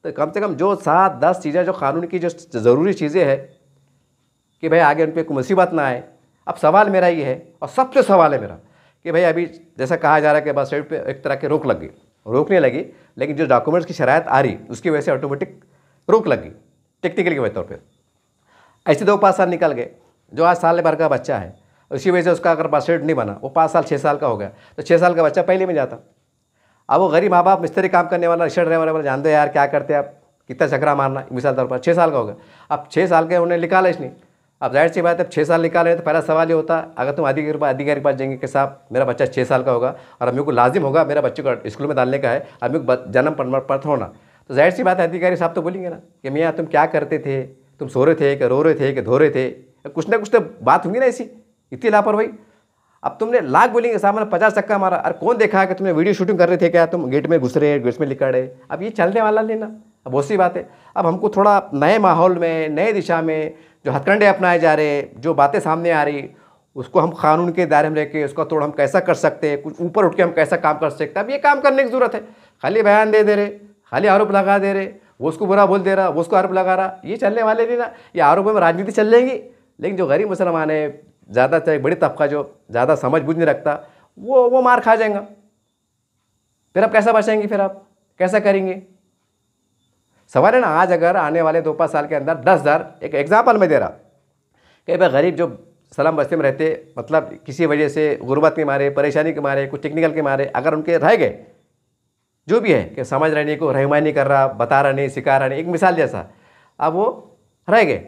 A: तो कम से कम जो 7-10 चीज़ें जो कानून की जो ज़रूरी चीज़ें हैं कि भाई आगे उन पर कोई मुसीबत ना आए। अब सवाल मेरा ये है, और सबसे सवाल है मेरा कि भाई अभी जैसा कहा जा रहा है कि बस साइड पे एक तरह की रोक लग गई, रोकने लगी, लेकिन जो डॉक्यूमेंट्स की शरायत आ रही उसकी वजह से ऑटोमेटिक रोक लग गई, टेक्निकल के तौर पर। ऐसे 2-5 साल निकल गए, जो आज साल भर का बच्चा है उसी वजह से उसका अगर बर्थ सर्टिफिकेट नहीं बना, वो 5 साल 6 साल का हो गया, तो 6 साल का बच्चा पहले में जाता। अब वो गरीब माँ बाप मिस्त्री काम करने वाला, रिक्शा ड्राइवर वाला, जान दो यार क्या करते हैं आप, कितना चक्रा मारना, मिसाल तौर पर 6 साल का हो गया। अब 6 साल के उन्हें निकाला इसने। अब जाहिर सी बात है, 6 साल निकाले तो पहला सवाल ये होता, अगर तुम अधिकारी के पास जाएंगे कि साहब मेरा बच्चा 6 साल का होगा और मेरे को लाजिम होगा मेरा बच्चे को स्कूल में डालने का है, अब मेरे को जन्म प्रमाण पत्र होना, तो जाहिर सी बात है अधिकारी साहब तो बोलेंगे ना कि मियाँ तुम क्या करते थे, तुम सो रहे थे कि रो रहे थे कि धो रहे थे, कुछ ना कुछ तो बात होंगी ना ऐसी, इतनी लापरवाही। अब तुमने लाख बोलेंगे साहब मैंने 50 चक्का मारा, अरे कौन देखा कि तुमने वीडियो शूटिंग कर रहे थे क्या, तुम गेट में घुस रहे, गेट में लिखा रहे। अब ये चलने वाला लेना, अब बहुत सी बात है। अब हमको थोड़ा नए माहौल में, नए दिशा में जो हथकंडे अपनाए जा रहे, जो बातें सामने आ रही, उसको हम कानून के दायरे में रहकर उसका तोड़ हम कैसा कर सकते हैं, कुछ ऊपर उठ के हम कैसा काम कर सकते हैं। अब ये काम करने की ज़रूरत है। खाली बयान दे रहे, खाली आरोप लगा दे रहे, वो उसको बुरा बोल दे रहा, वो उसको आरोप लगा रहा, ये चलने वाले नहीं ना। ये आरोपों में राजनीति चल जाएगी, लेकिन जो गरीब मुसलमान है, ज़्यादा चाहे बड़ी तबका जो ज़्यादा समझ बुझ नहीं रखता, वो मार खा जाएगा। फिर आप कैसा बचेंगे, फिर आप कैसा करेंगे। सवाल है ना, आज अगर आने वाले 2-5 साल के अंदर 10,000, एक एग्जाम्पल में दे रहा कि भाई गरीब जो सलाम बस्ती में रहते, मतलब किसी वजह से गुर्बत के मारे, परेशानी के मारे, कुछ टेक्निकल के मारे अगर उनके रह गए, जो भी है कि समझ रहने को रहनुमाई नहीं कर रहा, बता रहा नहीं, सिखा रहा नहीं, एक मिसाल जैसा, अब वो रह गए,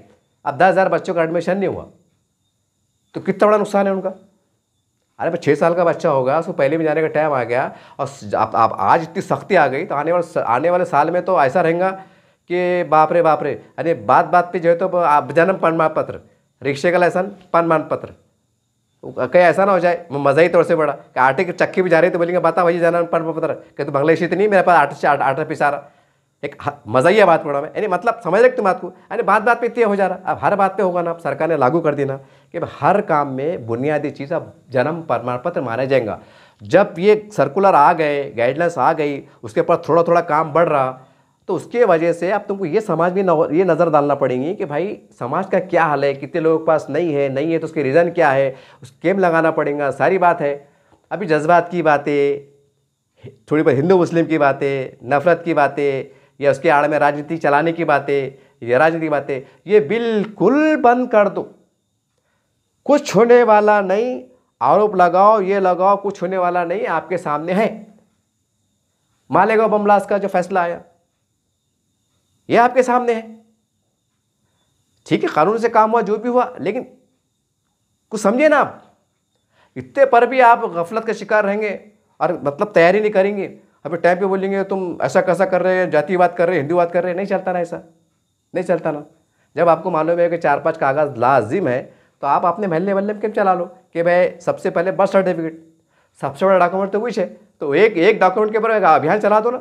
A: अब 10,000 बच्चों का एडमिशन नहीं हुआ तो कितना बड़ा नुकसान है उनका। अरे भाई 6 साल का बच्चा होगा, उसको पहले में जाने का टाइम आ गया, और आप आज इतनी सख्ती आ गई तो आने वाले साल में तो ऐसा रहेगा कि बाप रे बाप रे। अरे बात बात पे जो है तो आप जन्म प्रमाण पत्र, रिक्शे का लाइसेंस, प्रमाण पत्र, कहीं ऐसा ना हो जाए मज़ाही तौर से बड़ा कि आटे की चक्की भी जा रही तो बोलेंगे बता भाई जन्म प्रमाण पत्र, कि तो बांग्लादेशी तो नहीं मेरे पास आटा पिसा रहा। एक मज़ाही बात पड़ा में, यानी मतलब समझ रहे तुम बात को, यानी बात बात पे इतने हो जा रहा। अब हर बात पे होगा ना, अब सरकार ने लागू कर देना कि हर काम में बुनियादी चीज़ अब जन्म प्रमाण पत्र माना जाएगा। जब ये सर्कुलर आ गए, गाइडलाइंस आ गई, उसके ऊपर थोड़ा थोड़ा काम बढ़ रहा, तो उसके वजह से अब तुमको ये समाज में ये नज़र डालना पड़ेगी कि भाई समाज का क्या हाल है, कितने लोगों के पास नहीं है तो उसके रीज़न क्या है, उस केम लगाना पड़ेगा, सारी बात है। अभी जज्बात की बातें, थोड़ी बहुत हिंदू मुस्लिम की बातें, नफरत की बातें, या उसके आड़ में राजनीति चलाने की बातें, ये राजनीतिक बातें, ये बिल्कुल बंद कर दो। कुछ होने वाला नहीं, आरोप लगाओ, ये लगाओ, कुछ होने वाला नहीं, आपके सामने है। मालेगांव बम ब्लास्ट का जो फैसला आया, ये आपके सामने है। ठीक है कानून से काम हुआ जो भी हुआ, लेकिन कुछ समझिए ना आप। इतने पर भी आप गफलत का शिकार रहेंगे और मतलब तैयारी नहीं करेंगे, अभी टाइम पे बोलेंगे तुम ऐसा कैसा कर रहे हैं, जातिवाद कर रहे हैं, हिंदूवाद कर रहे हैं। नहीं चलता ना, ऐसा नहीं चलता ना। जब आपको मालूम है कि 4-5 कागज़ लाजिम है तो आप अपने महल्ले महल्ले में क्यों चला लो कि भाई सबसे पहले बर्थ सर्टिफिकेट, सबसे बड़ा डॉक्यूमेंट तो वही है। तो एक डॉक्यूमेंट के ऊपर एक अभियान चला दो ना,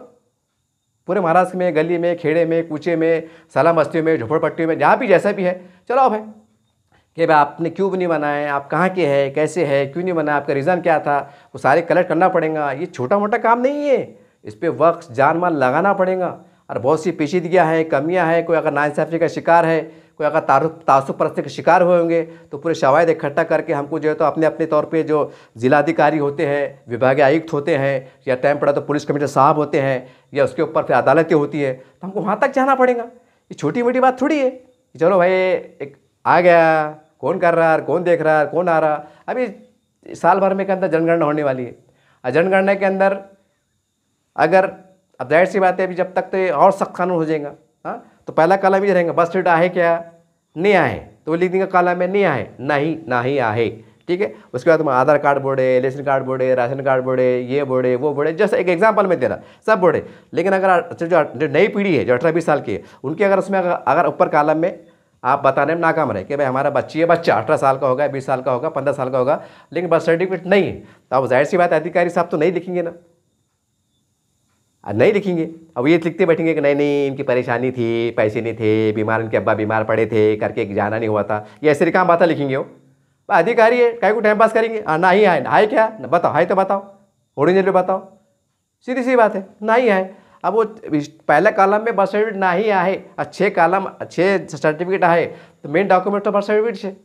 A: पूरे महाराष्ट्र में, गली में, खेड़े में, कूचे में, सलाम बस्तियों में, झोपड़पट्टियों में, जहाँ भी जैसा भी है चलाओ भाई कि भाई आपने क्यों नहीं बनाए, आप कहाँ के हैं, कैसे है, क्यों नहीं बनाया, आपका रीज़न क्या था, वो सारे कलेक्ट करना पड़ेगा। ये छोटा मोटा काम नहीं है, इस पर वक्त जान माल लगाना पड़ेगा। और बहुत सी पेचीदगियाँ हैं, कमियाँ हैं। कोई अगर नाइंसाफ़ी का शिकार है, कोई अगर तासुब परस्ती के शिकार हुए होंगे तो पूरे शवाहिद इकट्ठा करके हमको जो है तो अपने अपने तौर पे जो जिलाधिकारी होते हैं, विभागीय आयुक्त होते हैं, या टाइम पड़ा तो पुलिस कमिश्नर साहब होते हैं, या उसके ऊपर फिर अदालतें होती है, तो हमको वहाँ तक जाना पड़ेगा। ये छोटी मोटी बात थोड़ी है कि चलो भाई एक आ गया, कौन कर रहा है, कौन देख रहा है, कौन आ रहा। अभी साल भर में के अंदर जनगणना होने वाली है, और जनगणना के अंदर अगर अब जाहिर सी बात है अभी जब तक तो ये और सख्त कानून हो जाएगा। हाँ, तो पहला कॉलम ये रहेगा बस स्टैंड आहे क्या, नहीं आए तो वो लिख देंगे कॉलम में नहीं आए, नहीं आहे, ठीक है। उसके बाद आधार कार्ड बोर्डे, इलेक्शन कार्ड बोर्डे, राशन कार्ड बोर्डे, ये बोर्डे, वो बोर्डे, जैसे एक एग्जांपल में दे रहा, सब बोर्डे। लेकिन अगर जो नई पीढ़ी है जो 18-20 साल की है, उनके अगर उसमें अगर ऊपर कॉलम में आप बताने में नाकाम रहे कि भाई हमारा बच्ची है, बच्चा 18 साल का होगा, 20 साल का होगा, 15 साल का होगा, लेकिन बर्थ सर्टिफिकेट नहीं है, तो अब जाहिर सी बात अधिकारी साहब तो नहीं लिखेंगे ना, नहीं लिखेंगे। अब ये लिखते बैठेंगे कि नहीं इनकी परेशानी थी, पैसे नहीं थे, बीमार, इनके अब्बा बीमार पड़े थे करके जाना नहीं हुआ था, ये ऐसे काम बातें लिखेंगे। वो अधिकारी है, कहीं को टाइम पास करेंगे। ना ही है क्या, बताओ, है तो बताओ, ओरिजिनल पे बताओ, सीधी सी बात है, नहीं है। अब वो पहले कॉलम में बर्थ सर्टिफिकेट ना ही आहे, 6 सर्टिफिकेट आहे, तो मेन डॉक्यूमेंट तो बर्थ सर्टिफिकेट है।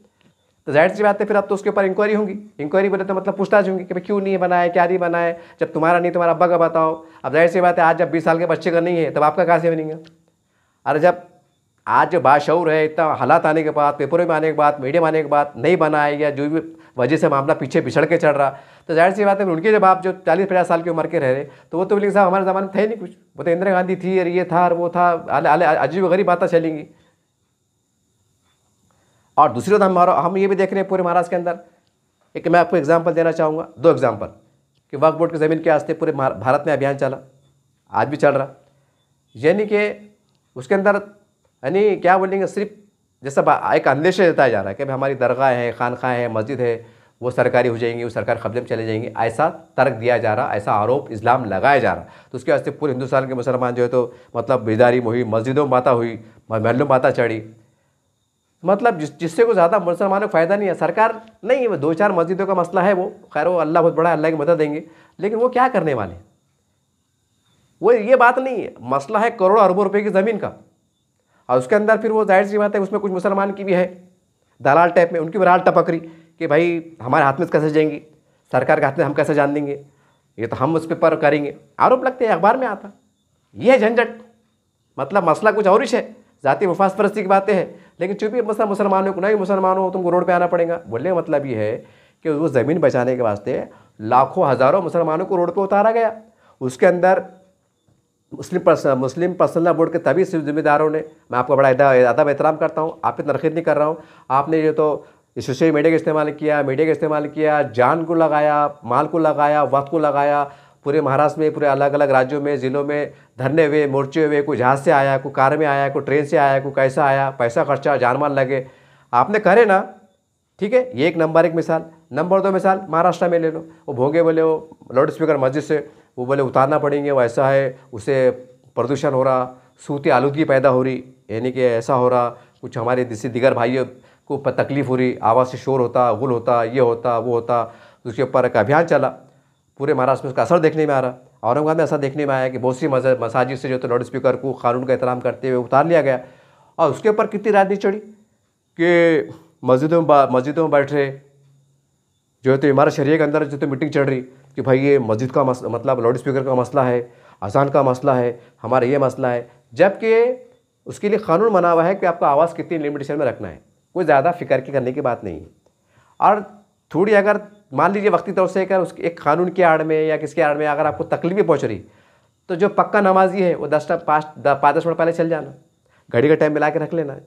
A: तो जाहिर सी बात है फिर अब तो उसके ऊपर इंक्वायरी होंगी। इंक्वायरी बोले तो मतलब पूछताछ होंगी कि भाई क्यों नहीं बनाए, क्या नहीं बनाए, जब तुम्हारा नहीं तुम्हारा अब्बा का बताओ। अब जाहिर सी बात है आज जब 20 साल के बच्चे का नहीं है तब आपका कहाँ से बनेंगे। अरे जब आज जो बाशऊर है, इतना हालात आने के बाद, पेपरों में आने के बाद, मीडिया में आने के बाद नहीं बनाए, या जो भी वजह से मामला पीछे पिछड़ के चल रहा, तो जाहिर सी बात है उनके जब आप जो 40-50 साल की उम्र के रह रहे, तो वो तो बोलेंगे साहब हमारे ज़माने में थे नहीं कुछ, वो तो इंदिरा गांधी थी और ये था और वो था, अजीब गरीब बातें चलेंगी। और दूसरी बात हम ये भी देख रहे हैं पूरे महाराष्ट्र के अंदर, एक मैं आपको एग्जांपल देना चाहूँगा, 2 एग्जांपल, कि वक्फ बोर्ड की ज़मीन के वास्ते पूरे भारत में अभियान चला, आज भी चल रहा। यानी कि उसके अंदर यानी क्या बोलेंगे, सिर्फ जैसा एक अंदेशा जताया जा रहा है कि भाई हमारी दरगाह है, खानखाह है, मस्जिद है, वो सरकारी हो जाएंगी, वो सरकार कब्जे में चले जाएंगे, ऐसा तर्क दिया जा रहा, ऐसा आरोप इस्लाम लगाया जा रहा। तो उसके वास्ते पूरे हिंदुस्तान के मुसलमान जो है तो मतलब बेदारी हुई, मस्जिदों में बातें हुई, महलों में बातें चढ़ी, मतलब जिससे को ज़्यादा मुसलमानों को फ़ायदा नहीं है। सरकार नहीं, वो 2-4 मस्जिदों का मसला है, वो खैर वो अल्लाह बहुत बड़ा है, अल्लाह की मदद देंगे, लेकिन वो क्या करने वाले, वो ये बात नहीं है। मसला है करोड़ों अरबों रुपए की ज़मीन का, और उसके अंदर फिर वो जाहिर सी बात है उसमें कुछ मुसलमान की भी है दलाल टाइप में, उनकी भी राल टपकरी कि भाई हमारे हाथ में कैसे जाएंगी, सरकार के हाथ में हम कैसे जान देंगे, ये तो हम उस पर करेंगे, आरोप लगते हैं, अखबार में आता। ये है झंझट, मतलब मसला कुछ और ही है, जाति वफास परस्ती की बातें हैं, लेकिन चूंकि मसला मुसलमानों को, नहीं मुसलमान हो तुमको रोड पे आना पड़ेगा। बोलने का मतलब ये है कि वो ज़मीन बचाने के वास्ते लाखों हज़ारों मुसलमानों को रोड पे उतारा गया। उसके अंदर मुस्लिम पर्सनल बोर्ड के तभी जिम्मेदारों ने, मैं आपको बड़ा अदब एहतराम करता हूँ, आप पे तनकीद नहीं कर रहा हूँ, आपने ये तो सोशल मीडिया का इस्तेमाल किया, मीडिया का इस्तेमाल किया, जान को लगाया, माल को लगाया, वक्त को लगाया, पूरे महाराष्ट्र में, पूरे अलग अलग राज्यों में, ज़िलों में धरने हुए, मोर्चे हुए, कोई जहाज़ से आया, कोई कार में आया, कोई ट्रेन से आया, कोई कैसा आया, पैसा खर्चा, जान माल लगे, आपने करे ना, ठीक है। ये एक नंबर 1 मिसाल। नंबर 2 मिसाल महाराष्ट्र में ले लो, वो भोंगे बोले वो लाउड स्पीकर मस्जिद से वो बोले उतारना पड़ेंगे, वो ऐसा है, उससे प्रदूषण हो रहा, सूती आलूदगी पैदा हो रही, यानी कि ऐसा हो रहा, कुछ हमारे दिगर भाइयों को तकलीफ़ हो रही, आवाज़ से शोर होता, गुल होता, ये होता, वो होता। उसके ऊपर एक अभियान चला, पूरे महाराष्ट्र में उसका असर देखने में आ रहा। औरंगाबाद में ऐसा देखने में आया कि बहुत सी मसाजिद से जो तो लाउड स्पीकर को कानून का एहतराम करते हुए उतार लिया गया, और उसके ऊपर कितनी राजनीति चढ़ी कि मस्जिदों में बैठ रहे जो है तो इमारत शरिया के अंदर जो तो मीटिंग चल रही कि भाई ये मस्जिद का मतलब लाउड स्पीकर का मसला है, अजान का मसला है, हमारा ये मसला है, जबकि उसके लिए कानून बना हुआ है कि आपको आवाज़ कितनी लिमिटेशन में रखना है, कोई ज़्यादा फिक्र की करने की बात नहीं है। और थोड़ी अगर मान लीजिए वक्ती तौर से अगर उसके एक कानून की आड़ में या किसके आड़ में अगर आपको तकलीफें पहुँच रही, तो जो पक्का नमाजी है वो 5-10 मिनट पहले चल जाना, घड़ी का टाइम मिला के रख लेना है,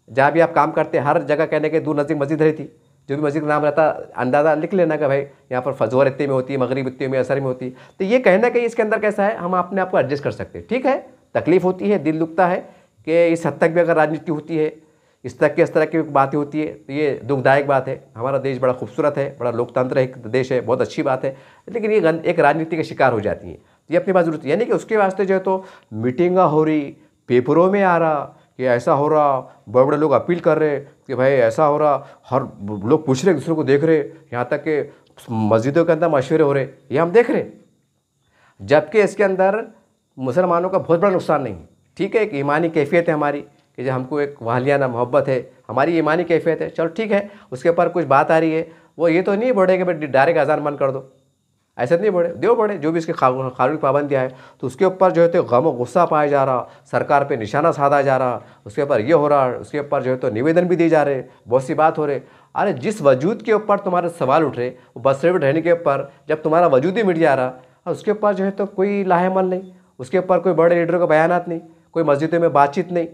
A: जहाँ भी आप काम करते हर जगह कहने के दूर नज़दीक मस्जिद रहती, जो भी मस्जिद का नाम रहता अंदाज़ा लिख लेना कि भाई यहाँ पर फजवर इतने में होती है, मगरिब इतने में, असर में होती है। तो ये कहना कि इसके अंदर कैसा है, हम अपने आप को एडजस्ट कर सकते हैं। ठीक है, तकलीफ़ होती है, दिल दुखता है कि इस हद तक भी अगर राजनीति होती है, इस तरह की बातें होती है, तो ये दुखदायक बात है। हमारा देश बड़ा खूबसूरत है, बड़ा लोकतंत्र एक देश है, बहुत अच्छी बात है, लेकिन ये एक राजनीति का शिकार हो जाती है। ये अपनी बात जरूरत है, यानी कि उसके वास्ते जो है तो मीटिंग हो रही, पेपरों में आ रहा कि ऐसा हो रहा, बड़े बड़े लोग अपील कर रहे कि भाई ऐसा हो रहा, हर लोग पूछ रहे, दूसरे को देख रहे, यहाँ तक कि मस्जिदों के अंदर मशवरे हो रहे, ये हम देख रहे, जबकि इसके अंदर मुसलमानों का बहुत बड़ा नुकसान नहीं है। ठीक है, एक ईमानी कैफियत है हमारी कि जो हमको एक वालियाना मोहब्बत है, हमारी ईमानी कैफियत है, चलो ठीक है। उसके ऊपर कुछ बात आ रही है, वो ये तो नहीं बोले कि भाई डायरेक्ट अजान बंद कर दो, ऐसा नहीं बोले, दो बड़े जो भी इसके कानूनी पाबंदियाँ है, तो उसके ऊपर जो है तो गम गुस्सा पाया जा रहा, सरकार पे निशाना साधा जा रहा, उसके ऊपर ये हो रहा, उसके ऊपर जो है तो निवेदन भी दिए जा रहे, बहुत सी बात हो रहे। अरे जिस वजूद के ऊपर तुम्हारे सवाल उठ रहे, वो बस में रहने के ऊपर जब तुम्हारा वजूद ही मिट जा रहा, और उसके ऊपर जो है तो कोई लाहेमल नहीं, उसके ऊपर कोई बड़े लीडरों के बयानात नहीं, कोई मस्जिदों में बातचीत नहीं,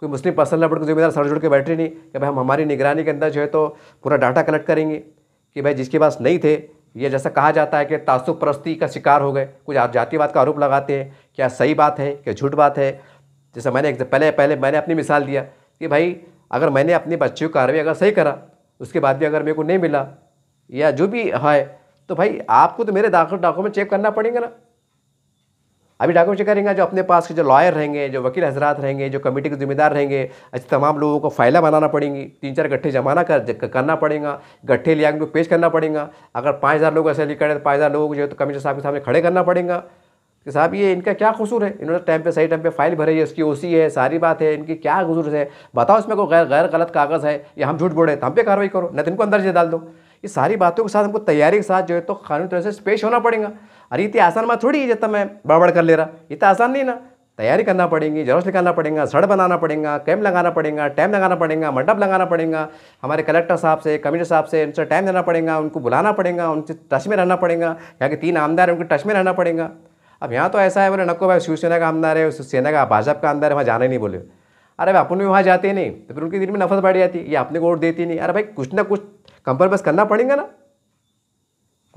A: कोई मुस्लिम पर्सनल नंबर के जिम्मेदार सर जुड़ के बैठे नहीं कि भाई हम हमारी निगरानी के अंदर जो है तो पूरा डाटा कलेक्ट करेंगे कि भाई जिसके पास नहीं थे, ये जैसा कहा जाता है कि तासुब परस्ती का शिकार हो गए, कुछ आप जातिवाद का आरोप लगाते हैं, क्या सही बात है क्या झूठ बात है। जैसे मैंने पहले मैंने अपनी मिसाल दिया कि भाई अगर मैंने अपने बच्चे को कार्रवाई अगर सही करा, उसके बाद भी अगर मेरे को नहीं मिला या जो भी है, तो भाई आपको तो मेरे डॉक्यूमेंट चेक करना पड़ेगा ना। अभी डॉक्यूमेंट चेक करेंगे, जो अपने पास के जो लॉयर रहेंगे, जो वकील हजरात रहेंगे, जो कमेटी के जिम्मेदार रहेंगे, ऐसे तमाम लोगों को फाइलें बनाना पड़ेंगी, 3-4 गट्ठे जमाना करना पड़ेगा, गट्ठे लिया उनको पेश करना पड़ेगा। अगर 5000 लोग ऐसे लिख तो 5000 लोगों को जो है तो कमिश्नर साहब के सामने खड़े करना पड़ेगा कि साहब ये इनका क्या कसूर है, इन्होंने टाइम पे सही टाइम पे फाइल भरी है, इसकी ओसी है, सारी बात है, इनकी क्या कसूर है, बताओ इसमें कोई गैर गलत कागज़ है या हम झूठ बोले तो हम पे कार्रवाई करो, नहीं तो इनको अंदर से डाल दो। ये सारी बातों के साथ हमको तैयारी के साथ जो है तो कानूनी तरह से पेश होना पड़ेगा। अरे इतनी आसान बात थोड़ी है जितना मैं बड़बड़ कर ले रहा, इतना आसान नहीं ना। तैयारी करना पड़ेगी, जरूरत निकालना पड़ेगा, सड़ बनाना पड़ेगा, कैंप लगाना पड़ेगा, टाइम लगाना पड़ेगा, मंडप लगाना पड़ेगा, हमारे कलेक्टर साहब से कमिश्नर साहब से उनसे टाइम देना पड़ेगा, उनको बुलाना पड़ेगा, उनसे टच में रहना पड़ेगा। यहाँ के 3 आमदार है उनके टच में रहना पड़ेगा। अब यहाँ तो ऐसा है बोले नको भाई शिवसेना का आमदार है, सेना का भाजपा का आमदार है, वहाँ जाने नहीं बोले। अरे भाई अपन भी वहाँ जाते नहीं तो फिर उनके दिल में नफरत बढ़ जाती, ये अपने को वोट देती नहीं। अरे भाई कुछ ना कुछ कंप्रोमाइज करना पड़ेगा ना,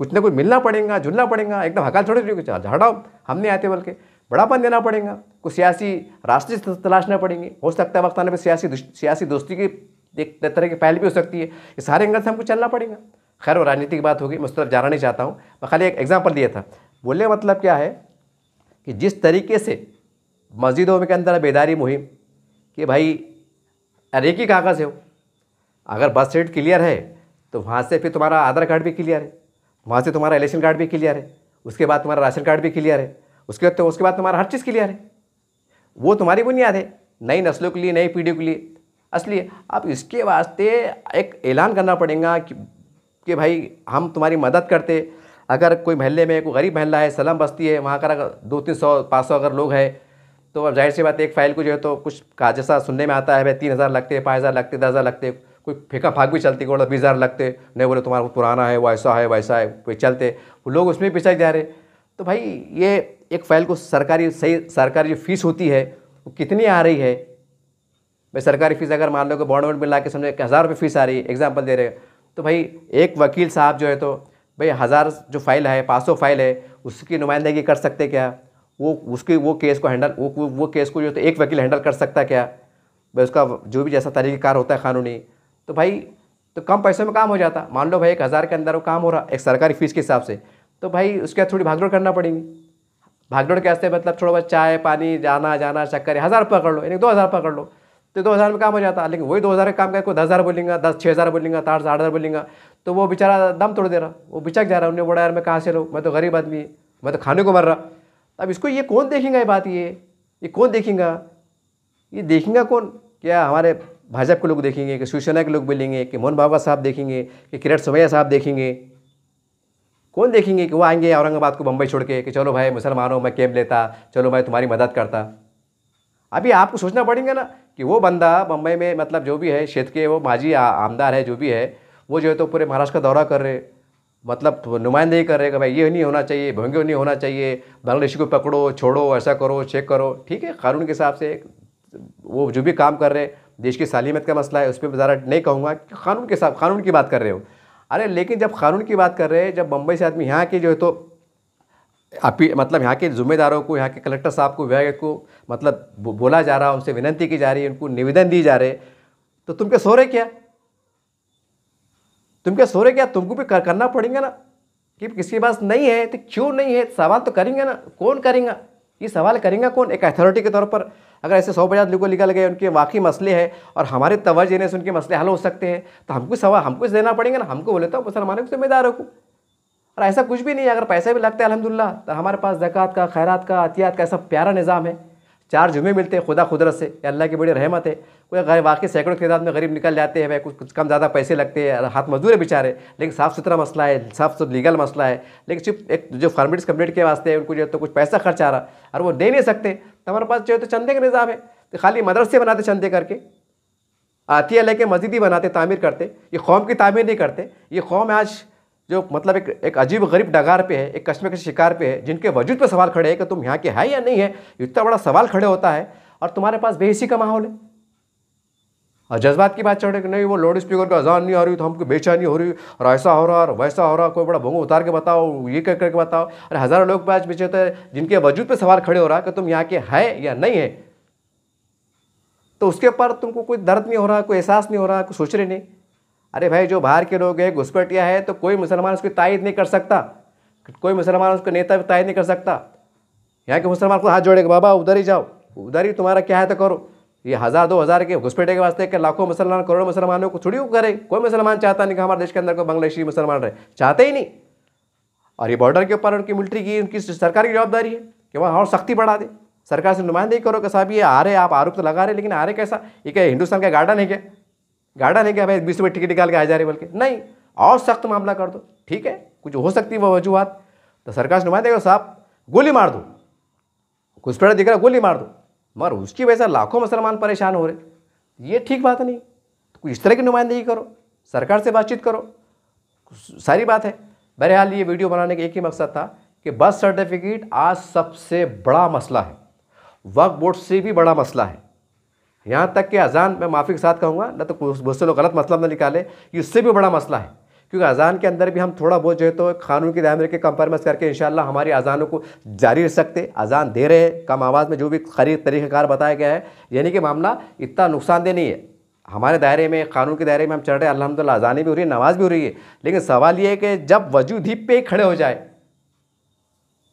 A: कुछ ना कुछ मिलना पड़ेगा, झुलना पड़ेगा, एकदम हकाल छोड़ हटाओ हम नहीं आते, बल्कि बड़ापन देना पड़ेगा, कुछ सियासी रास्ते तलाशना पड़ेंगे। हो सकता है वक्त आने पर सियासी दोस्ती की एक तरह की पहल भी हो सकती है। ये सारे एंगल से हमको चलना पड़ेगा। खैर वो राजनीति की बात होगी, मैं उस तरफ जाना नहीं चाहता हूँ, मैं खाली एक एग्जाम्पल दिया था। बोलने का मतलब क्या है कि जिस तरीके से मस्जिदों के अंदर बेदारी मुहिम कि भाई एक ही कागज़ है, अगर बर्थ सर्टिफिकेट क्लियर है तो वहाँ से फिर तुम्हारा आधार कार्ड भी क्लियर है, वहाँ से तुम्हारा इलेक्शन कार्ड भी क्लियर है, उसके बाद तुम्हारा राशन कार्ड भी क्लियर है, उसके बाद तुम्हारा हर चीज़ क्लियर है। वो तुम्हारी बुनियाद है नई नस्लों के लिए, नई पीढ़ियों के लिए असली। अब इसके वास्ते एक ऐलान करना पड़ेगा कि भाई हम तुम्हारी मदद करते। अगर कोई मोहल्ले में कोई गरीब मोहल्ला है, सलम बस्ती है, वहाँ का अगर 200-300-500 अगर लोग हैं तो अब जाहिर सी बात एक फ़ाइल को जो है तो कुछ जैसा सुनने में आता है भाई 3000 लगते, 5000 लगते, 10,000 लगते, कोई फेंका फाक भी चलती, बोला 20,000 लगते, नहीं बोले तुम्हारा पुराना है, वो ऐसा है वैसा है, कोई चलते, वो लोग उसमें पिछड़ जा रहे। तो भाई ये एक फ़ाइल को सरकारी जो फ़ीस होती है वो कितनी आ रही है। भाई सरकारी फ़ीस अगर मान लो कि बॉन्ड मिला के समझे 1000 रुपये फ़ीस आ रही है, एग्जाम्पल दे रहे हैं, तो भाई एक वकील साहब जो है तो भाई 1000 जो फाइल है, 500 फाइल है, उसकी नुमाइंदगी कर सकते क्या? वो केस को हैंडल वो केस को जो तो एक वकील हैंडल कर सकता क्या? भाई उसका जो भी जैसा तरीक़ेकार होता है कानूनी, तो भाई तो कम पैसों में काम हो जाता। मान लो भाई 1000 के अंदर वो काम हो रहा एक सरकारी फ़ीस के हिसाब से, तो भाई उसके बाद थोड़ी भागदौड़ करना पड़ेगी। भागदौड़ कैसे, मतलब थोड़ा बहुत चाय पानी जाना चक्कर, 1000 पकड़ लो, यानी 2000 पकड़ लो, तो 2000 में काम हो जाता। लेकिन वही 2000 का काम का कोई 10,000 बोलेंगे, 6,000 बोलेंगे, 8,000 बोलेंगे, तो वो बेचारा दम तोड़ दे रहा, वो बिचक जा रहा। उन्हें बोला यार मैं कहाँ से लूँ, मैं तो गरीब आदमी, मैं तो खाने को मर रहा। अब इसको ये कौन देखेगा, ये बात ये कौन देखेगा, ये देखेगा कौन? क्या हमारे भाजपा के लोग देखेंगे, कि शिवसेना के लोग बोलेंगे, कि मोहन भागवत साहब देखेंगे, कि किरण सोमैया साहब देखेंगे? कौन देखेंगे कि वो आएंगे औरंगाबाद को बम्बई छोड़ के कि चलो भाई मुसलमानों मैं कैंप लेता, चलो मैं तुम्हारी मदद करता? अभी आपको सोचना पड़ेगा ना कि वो बंदा बम्बई में, मतलब जो भी है क्षेत्र के वो माजी आमदार है, जो भी है, वो जो है तो पूरे महाराष्ट्र का दौरा कर रहे, मतलब नुमाइंदगी कर रहे कि भाई ये नहीं होना चाहिए, भंगे नहीं होना चाहिए, बांग्लादेशी को पकड़ो छोड़ो, ऐसा करो चेक करो। ठीक है, कानून के हिसाब से वो जो भी काम कर रहे हैं, देश की सालियत का मसला है, उस पर ज़रा नहीं कहूँगा कि कानून के साथ कानून की बात कर रहे हो। अरे लेकिन जब कानून की बात कर रहे हैं, जब बम्बई से आदमी यहाँ के जो है तो मतलब यहाँ के ज़िम्मेदारों को, यहाँ के कलेक्टर साहब को, विभाग को मतलब बोला जा रहा है, उनसे विनती की जा रही है, उनको निवेदन दी जा रहे, तो तुम क्या सो रहे क्या? तुम क्या सो रहे क्या? तुमको भी करना पड़ेगा ना कि किसी के पास नहीं है तो क्यों नहीं है, सवाल तो करेंगे ना। कौन करेगा ये सवाल? करेगा कौन? एक अथॉरिटी के तौर पर अगर ऐसे 150 लोगों निकल गए, उनके वाकई मसले हैं और हमारे तवज्जो देने से उनके मसले हल हो सकते हैं, तो हमको देना पड़ेगा ना। हमको बोले तो मुसलमानों को जिम्मेदारों को। और ऐसा कुछ भी नहीं है, अगर पैसा भी लगता है अल्हम्दुलिल्लाह, तो हमारे पास ज़कात का, खैरात का, अतियात का ऐसा प्यारा निज़ाम है। 4 जुमे मिलते हैं खुदा कुदरत से, अल्लाह की बड़ी रहमत है। कोई गरीब वाकई सैकड़ों की तादाद में गरीब निकल जाते हैं भाई, कुछ कम ज़्यादा पैसे लगते हैं, हाथ मजदूर है बेचारे, लेकिन साफ़ सुथरा मसला है, साफ सुथरा लीगल मसला है। लेकिन सिर्फ एक जो फार्मेटिस कम्युनिटी के वास्ते है, उनको जो तो कुछ पैसा खर्च आ रहा और वो दे नहीं सकते, तो हमारे पास जो है तो चंदे का निज़ाम है। तो खाली मदरसे बनाते चंदे करके, आतिया लेके मस्जिद ही बनाते, तामीर करते। ये कौम की तामीर नहीं करते। ये कौम आज जो मतलब एक अजीब गरीब डगार पे है, एक कश्मकश शिकार पे है, जिनके वजूद पे सवाल खड़े हैं कि तुम यहाँ के है या नहीं है। इतना बड़ा सवाल खड़े होता है और तुम्हारे पास बेहिसी का माहौल है और जज्बात की बात चढ़े कि नहीं वो लाउड स्पीकर का अजान नहीं आ रही तो हमको बेचैनी हो रही और ऐसा हो रहा और वैसा हो रहा, कोई बड़ा भोंगा उतार के बताओ, ये कर करके बताओ। और हज़ारों लोग पास बेचे होते हैं जिनके वजूद पे सवाल खड़े हो रहा है कि तुम यहाँ के है या नहीं है, तो उसके ऊपर तुमको कोई दर्द नहीं हो रहा, कोई एहसास नहीं हो रहा, कोई सोच रहे नहीं। अरे भाई जो बाहर के लोग हैं, घुसपैठिया है, तो कोई मुसलमान उसकी तायद नहीं कर सकता, कोई मुसलमान उसको नेता भी तायद नहीं कर सकता। यहाँ के मुसलमान को हाथ जोड़ेगा, बाबा उधर ही जाओ, उधर ही तुम्हारा क्या है तो करो। ये 1000 2000 के घुसपैठे के वास्ते के लाखों मुसलमान, करोड़ों मुसलमानों को थोड़ी करे। कोई मुसलमान चाहता नहीं कि हमारे देश के अंदर कोई बांग्लादेशी मुसलमान रहे, चाहते ही नहीं। और ये बॉर्डर के ऊपर उनकी मिलिट्री की, उनकी सरकार की जवाबदारी है कि वहाँ और सख्ती बढ़ा दे। सरकार से नुमाइंदगी करो कि साहब ये आ रहे, आप आरोप तो लगा रहे, लेकिन आ रहे कैसा? ये क्या हिंदुस्तान का गार्डन है क्या? गार्डन है क्या भाई 20 रुपये टिकट निकाल के आ जा रहे? बल्कि नहीं, और सख्त मामला कर दो। ठीक है, कुछ हो सकती है वो वजूहत, तो सरकार से नुमाइंदगी करो, साहब गोली मार दो, घुसपैठ दिख रहा गोली मार दो, मगर उसकी वजह से लाखों मुसलमान परेशान हो रहे, ये ठीक बात नहीं। तो कुछ इस तरह की नुमाइंदगी करो, सरकार से बातचीत करो, सारी बात है। बहरहाल ये वीडियो बनाने का एक ही मकसद था कि बर्थ सर्टिफिकेट आज सबसे बड़ा मसला है, वक्फ बोर्ड से भी बड़ा मसला है। यहाँ तक कि अजान, मैं माफ़ी के साथ कहूँगा ना तो बहुत से लोग गलत मसला न निकाले, इससे भी बड़ा मसला है। क्योंकि अजान के अंदर भी हम थोड़ा बहुत जो है तो कानून के दायरे के कंप्रोमाइज़ करके इंशाल्लाह हमारी अजानों को जारी रख सकते। अजान दे रहे हैं कम आवाज़ में, जो भी खरीद तरीक़ाकार बताया गया है, यानी कि मामला इतना नुकसानदेह नहीं है। हमारे दायरे में, कानून के दायरे में हम चल रहे हैं, अल्हम्दुलिल्लाह अजानी भी हो रही है, नमाज भी हो रही है। लेकिन सवाल ये है कि जब वजूद ही पे खड़े हो जाए,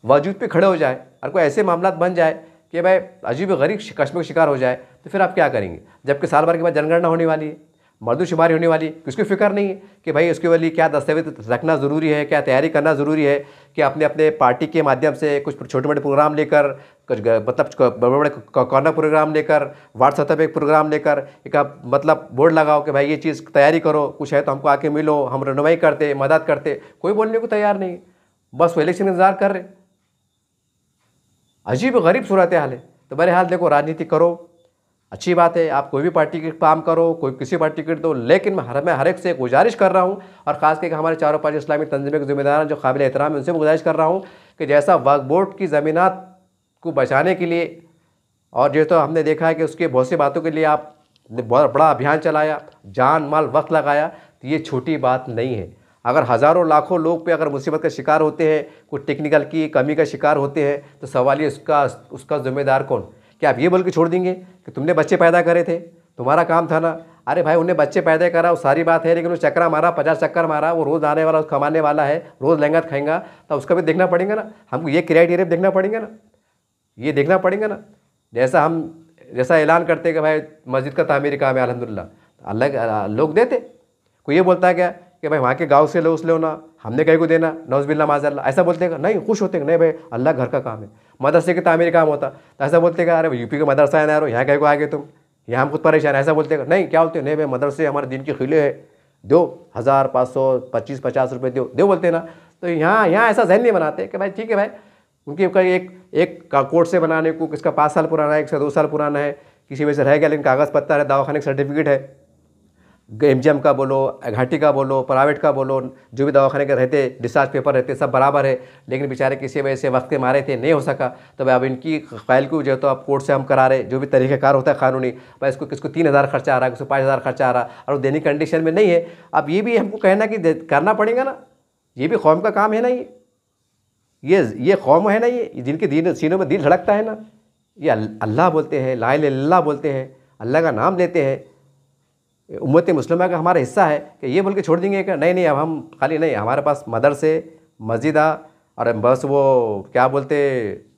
A: वजूद पे खड़े हो जाए और कोई ऐसे मामला बन जाए कि भाई अजीब गरीब कश्मकश शिकार हो जाए, तो फिर आप क्या करेंगे? जबकि साल भर के बाद जनगणना होने वाली है, मर्दमशुमारी होने वाली है, किसको फिक्र नहीं है कि भाई उसके लिए क्या दस्तावेज रखना ज़रूरी है, क्या तैयारी करना ज़रूरी है, कि अपने अपने पार्टी के माध्यम से कुछ छोटे मोटे प्रोग्राम लेकर, कुछ मतलब बड़े बड़े कॉर्नर प्रोग्राम लेकर, व्हाट्सएप पर एक प्रोग्राम लेकर एक आप मतलब बोर्ड लगाओ कि भाई ये चीज़ तैयारी करो, कुछ है तो हमको आके मिलो, हम रहनुमाई करते, मदद करते। कोई बोलने को तैयार नहीं, बस वो इलेक्शन इंतज़ार कर रहे। अजीब गरीब सूरत हाल है। तो बहरहाल देखो, राजनीति करो, अच्छी बात है, आप कोई भी पार्टी के काम करो, कोई किसी पार्टी के दो, लेकिन मैं हर एक से गुजारिश कर रहा हूँ, और ख़ास करके हमारे चारों पांच इस्लामी तंजीमें के ज़िम्मेदार जो काबिल एहतराम है, उनसे भी गुजारिश कर रहा हूँ कि जैसा वक्फ बोर्ड की ज़मीनात को बचाने के लिए, और जो तो हमने देखा है कि उसके बहुत सी बातों के लिए आपने बहुत बड़ा अभियान चलाया, जान माल वक्त लगाया, तो ये छोटी बात नहीं है। अगर हज़ारों लाखों लोग पे अगर मुसीबत का शिकार होते हैं, कुछ टेक्निकल की कमी का शिकार होते हैं, तो सवाल ये उसका ज़िम्मेदार कौन? क्या आप ये बोल के छोड़ देंगे कि तुमने बच्चे पैदा करे थे, तुम्हारा काम था ना? अरे भाई उन्हें बच्चे पैदा करा, वो सारी बात है, लेकिन वो चक्रा मारा, 50 चक्कर मारा, वो रोज़ आने वाला, कमाने वाला है, रोज़ लहंगा खाएंगा, तो उसका भी देखना पड़ेगा ना। हमको ये क्राइटेरिया देखना पड़ेगा ना, ये देखना पड़ेगा ना। जैसा ऐलान करते कि भाई मस्जिद का तामीरी काम है, अल्हम्दुलिल्लाह, अल्लाह लोग देते। कोई ये बोलता है क्या कि भाई वहाँ के गांव से लो, उस लो ना, हमने कहीं को देना, नौज़बिल्लाह माज़अल्लाह, ऐसा बोलते हैं? नहीं, खुश होते हैं, नहीं भाई अल्लाह घर का काम है। मदरसे के तामीरी काम होता तो ऐसा बोलते हैं? अरे यूपी का मदरसा है ना, यहाँ कहीं को आगे तुम, यहाँ हम खुद परेशान, ऐसा बोलते हैं? नहीं, क्या बोलते हैं? नहीं भाई मदरसे हमारे दिन के खिले है, दो 1000 500 25 50 रुपये दो बोलते हैं ना। तो यहाँ ऐसा जहन नहीं बनाते कि भाई ठीक है भाई, उनके एक कोर्ट से बनाने को किसका 5 साल पुराना है, किसका 2 साल पुराना है, किसी वजह से रह गया लेकिन कागज़ पत्ता है, दवाखाने का सर्टिफिकेट है, एमजीएम का बोलो, घाटी का बोलो, प्राइवेट का बोलो, जो भी दवाखाने के रहते डिस्चार्ज पेपर रहते सब बराबर है, लेकिन बेचारे किसी वजह से वक्त के मारे थे नहीं हो सका। तो भाई अब इनकी फाइल को जो है तो अब कोर्ट से हम करा रहे, जो भी तरीक़ेकार होता है कानूनी, भाई इसको किसको 3,000 खर्चा आ रहा है, किसको 5,000 खर्चा आ रहा है और वो देने की कंडीशन में नहीं है। अब ये भी हमको कहना कि करना पड़ेगा ना, ये भी कौम का काम है ना, ये कौम है ना, ये जिनके सीनों में दिल धड़कता है ना, ये अल्लाह बोलते हैं, ला इलाहा इल्लल्लाह बोलते हैं, अल्लाह का नाम लेते हैं, उम्मत मुस्लिमा का हमारा हिस्सा है कि ये बोल के छोड़ देंगे कि नहीं अब हम खाली नहीं, हमारे पास मदरसे मस्जिदा और बस वो क्या बोलते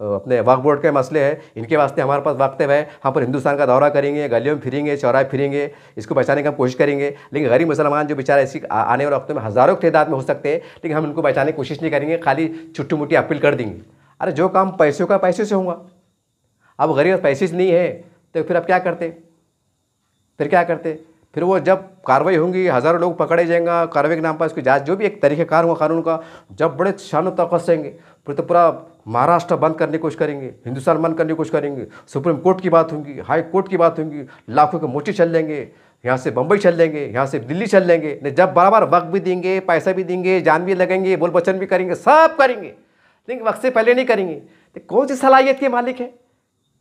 A: अपने वक्फ बोर्ड के मसले हैं, इनके वास्ते हमारे पास वक्त है, हम पर हिंदुस्तान का दौरा करेंगे, गलियों में फिरेंगे, चौराहे फिरेंगे, इसको बचाने की हम कोशिश करेंगे। लेकिन गरीब मुसलमान जो बेचारे ऐसी आने वाले वक्तों में हज़ारों की तादाद में हो सकते हैं, लेकिन हम इनको बचाने की कोशिश नहीं करेंगे, खाली छुट्टी मुट्टी अपील कर देंगे। अरे जो काम पैसों का पैसे से होगा, अब गरीब पैसे से नहीं है तो फिर अब क्या करते, फिर वो जब कार्रवाई होंगी, हज़ारों लोग पकड़े जाएंगे, कार्रवाई के नाम पर उसकी जांच जो भी एक तरीक़ेकार होगा कानून का, जब बड़े शान तौक़ुफ़ से फिर तो पूरा महाराष्ट्र बंद करने की कोशिश करेंगे, हिंदुस्तान बंद करने की कोशिश करेंगे, सुप्रीम कोर्ट की बात होगी, हाई कोर्ट की बात होगी, लाखों के मोर्चे चल लेंगे, यहाँ से बम्बई चल लेंगे, यहाँ से दिल्ली चल लेंगे, नहीं जब बराबर वक्त भी देंगे, पैसा भी देंगे, जान भी लगेंगे, बोल वचन भी करेंगे, सब करेंगे, लेकिन वक्त से पहले नहीं करेंगे। तो कौन सी सलाहियत के मालिक है,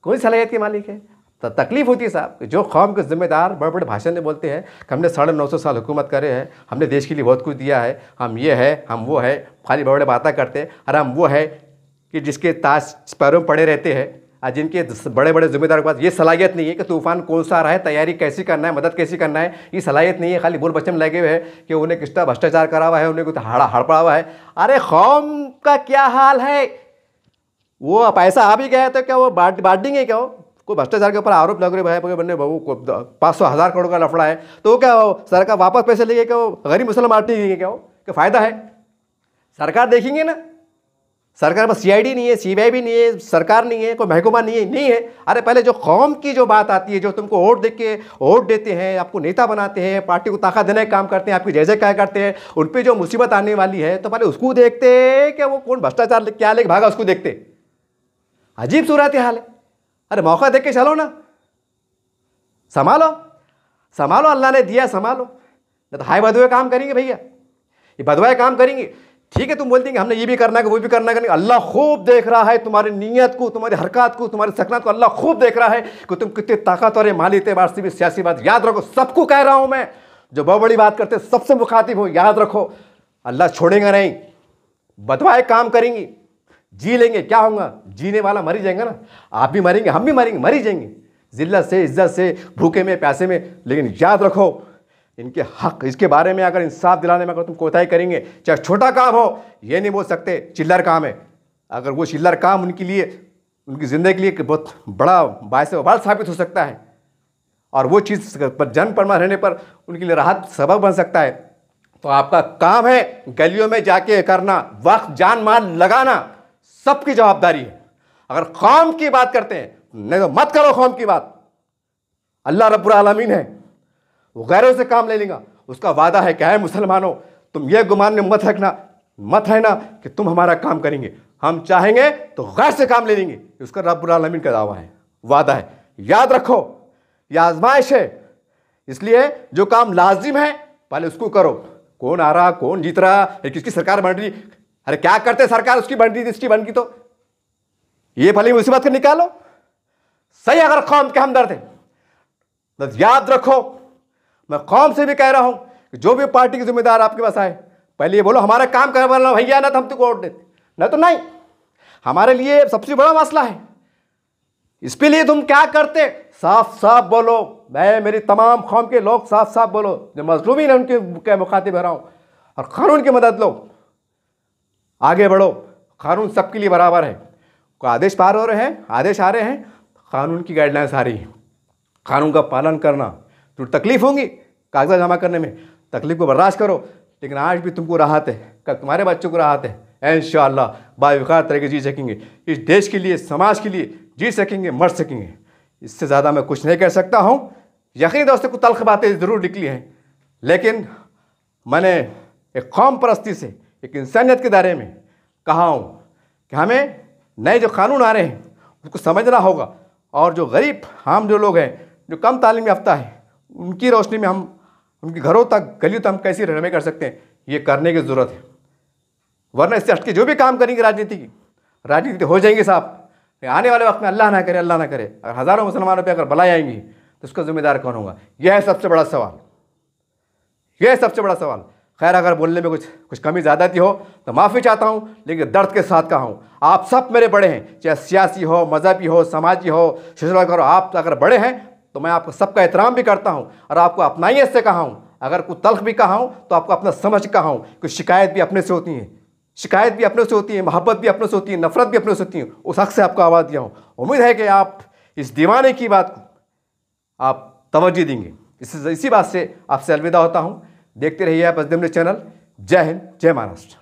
A: कौन सी सलाहियत के मालिक है? तो तकलीफ होती है साहब, जो कौम के ज़िम्मेदार बड़े बड़े भाषण में बोलते हैं कि हमने 950 साल हुकूमत करे हैं, हमने देश के लिए बहुत कुछ दिया है, हम ये है, हम वो है, खाली बड़े बड़े बातें करते हैं। अरे हम वो है कि जिसके ताज पैरों में पड़े रहते हैं और जिनके बड़े बड़े ज़िम्मेदार के पास ये सलाहियत नहीं है कि तूफ़ान कौन सा आ रहा है, तैयारी कैसी करना है, मदद कैसी करना है, ये सलाहियत नहीं है। खाली बोल बच्चन लगे हुए हैं कि उन्हें कितना भ्रष्टाचार करा हुआ है, उन्हें कुछ हड़पड़ा हुआ है। अरे कौम का क्या हाल है, वो पैसा आ भी गया तो क्या वो बांट देंगे क्या? वो कोई भ्रष्टाचार के ऊपर आरोप लग रहे भाई बन्ने बहू 500,000 करोड़ का लफड़ा है, तो क्या हो सरकार वापस पैसे लेंगे क्या? वो गरीब मुसलमान बांट देंगे क्या? क्या फ़ायदा है? सरकार देखेंगे ना, सरकार में CID नहीं है, CBI भी नहीं है, सरकार नहीं है, कोई महकमा नहीं है। अरे पहले जो कौम की जो बात आती है, जो तुमको वोट देते हैं, आपको नेता बनाते हैं, पार्टी को ताकत देने का काम करते हैं, आपकी जैसे क्या करते हैं, उन पर जो मुसीबत आने वाली है तो पहले उसको देखते कि वो कौन भ्रष्टाचार क्या लेके भागा, उसको देखते। अजीब सूरत हाल है। अरे मौका देख के चलो ना, संभालो, अल्लाह ने दिया संभालो, नहीं तो हाय बदुए काम करेंगे भैया, ये बदुए काम करेंगे। ठीक है तुम बोलते हैं हमने ये भी करना है, वो भी करना है, अल्लाह खूब देख रहा है तुम्हारी नीयत को, तुम्हारी हरकत को, तुम्हारी सकनत को, अल्लाह खूब देख रहा है कि तुम कितने ताकतवर है। माली एतबार से भी सियासी बात याद रखो, सबको कह रहा हूँ मैं, जो बहुत बड़ी बात करते सबसे मुखातिब हो, याद रखो अल्लाह छोड़ेगा नहीं, बदवाए काम करेंगी, जी लेंगे, क्या होगा? जीने वाला मर ही जाएंगे ना, आप भी मरेंगे, हम भी मरेंगे, मर ही जाएंगे, जिल्लत से, इज्जत से, भूखे में प्यासे में। लेकिन याद रखो इनके हक, इसके बारे में अगर इंसाफ दिलाने में अगर तुम कोताही करेंगे, चाहे छोटा काम हो, ये नहीं बोल सकते चिल्लर काम है। अगर वो चिल्लर काम उनके लिए, उनकी ज़िंदगी के लिए बहुत बड़ा बायस वबाल साबित हो सकता है, और वो चीज़ पर जन परमा रहने पर उनके लिए राहत सबब बन सकता है, तो आपका काम है गलियों में जाके करना, वक्त जान माल लगाना सबकी जवाबदारी है। अगर कौम की बात करते हैं, नहीं तो मत करो कौम की बात। अल्लाह रब्बुल आलमीन है, वो गैरों से काम ले लेगा, उसका वादा है कि है मुसलमानों तुम ये गुमान में मत रहना कि तुम हमारा काम करेंगे, हम चाहेंगे तो गैर से काम ले लेंगे। उसका रब्बुल आलमीन का दावा है, वादा है। याद रखो यह आजमाइश है, इसलिए जो काम लाजिम है पहले उसको करो। कौन आ रहा, कौन जीत रहा, किसकी सरकार बन रही, अरे क्या करते सरकार, उसकी बन रही, इसकी बन की, तो ये भली मुसीबत को निकालो। सही अगर कौम के हमदर्द है तो याद रखो, मैं कौम से भी कह रहा हूं कि जो भी पार्टी के जिम्मेदार आपके पास आए, पहले ये बोलो हमारा काम करवाना भैया, ना तो हम तुमको वोट देते, ना तो नहीं। हमारे लिए सबसे बड़ा मसला है, इसके लिए तुम क्या करते, साफ साफ बोलो। मैं मेरी तमाम कौम के लोग साफ साफ बोलो, जो मजलूमीन है उनके मुखातिब हो रहा हूं, और कानून की मदद लो, आगे बढ़ो। कानून सबके लिए बराबर है, कोई आदेश पार हो रहे हैं, आदेश आ रहे हैं, कानून की गाइडलाइंस आ रही है, कानून का पालन करना। तो तकलीफ होंगी कागजात जमा करने में, तकलीफ को बर्दाश्त करो, लेकिन आज भी तुमको राहत है, कल तुम्हारे बच्चों को राहत है। इंशाअल्लाह बावकार तरीके जी सकेंगे, इस देश के लिए, समाज के लिए जी सकेंगे, मर सकेंगे। इससे ज़्यादा मैं कुछ नहीं कह सकता हूँ। यकीन दोस्तों को तल्ख बातें ज़रूर निकली हैं, लेकिन मैंने एक कौम परस्ती से, एक इंसानियत के दायरे में कहा हूँ कि हमें नए जो कानून आ रहे हैं उसको समझना होगा, और जो गरीब आम जो लोग हैं, जो कम तालीम याफ्ता है, उनकी रोशनी में हम उनके घरों तक, गलियों तक हम कैसी रहनुमाई कर सकते हैं, ये करने की ज़रूरत है। वरना इससे हटके जो भी काम करेंगे राजनीति हो जाएंगे साहब। आने वाले वक्त में अल्लाह ना करे अगर हज़ारों मुसलमानों पे अगर बलाएं आएंगी तो उसका जिम्मेदार कौन होगा? यह है सबसे बड़ा सवाल, यह है सबसे बड़ा सवाल। खैर, अगर बोलने में कुछ कमी ज़्यादती हो तो माफ़ी चाहता हूँ, लेकिन दर्द के साथ कहा हूँ, आप सब मेरे बड़े हैं, चाहे सियासी हो, मजहबी हो, समाजी हो, सोशल करो, आप अगर बड़े हैं तो मैं आपको सबका एहतराम भी करता हूँ और आपको अपनाइयत से कहा हूँ। अगर कुछ तल्ख भी कहा हूँ तो आपको अपना समझ कहा हूँ। कुछ शिकायत भी अपने से होती है, शिकायत भी अपने से होती है, मोहब्बत भी अपने से होती है, नफरत भी अपने से होती है। उस हक़ से आपको आवाज़ दिया हूँ। उम्मीद है कि आप इस दीवाने की बात को आप तवज्जो देंगे। इसी बात से आपसे अलविदा होता हूँ। देखते रहिए आप एसडीएम न्यूज़ चैनल। जय हिंद, जय महाराष्ट्र।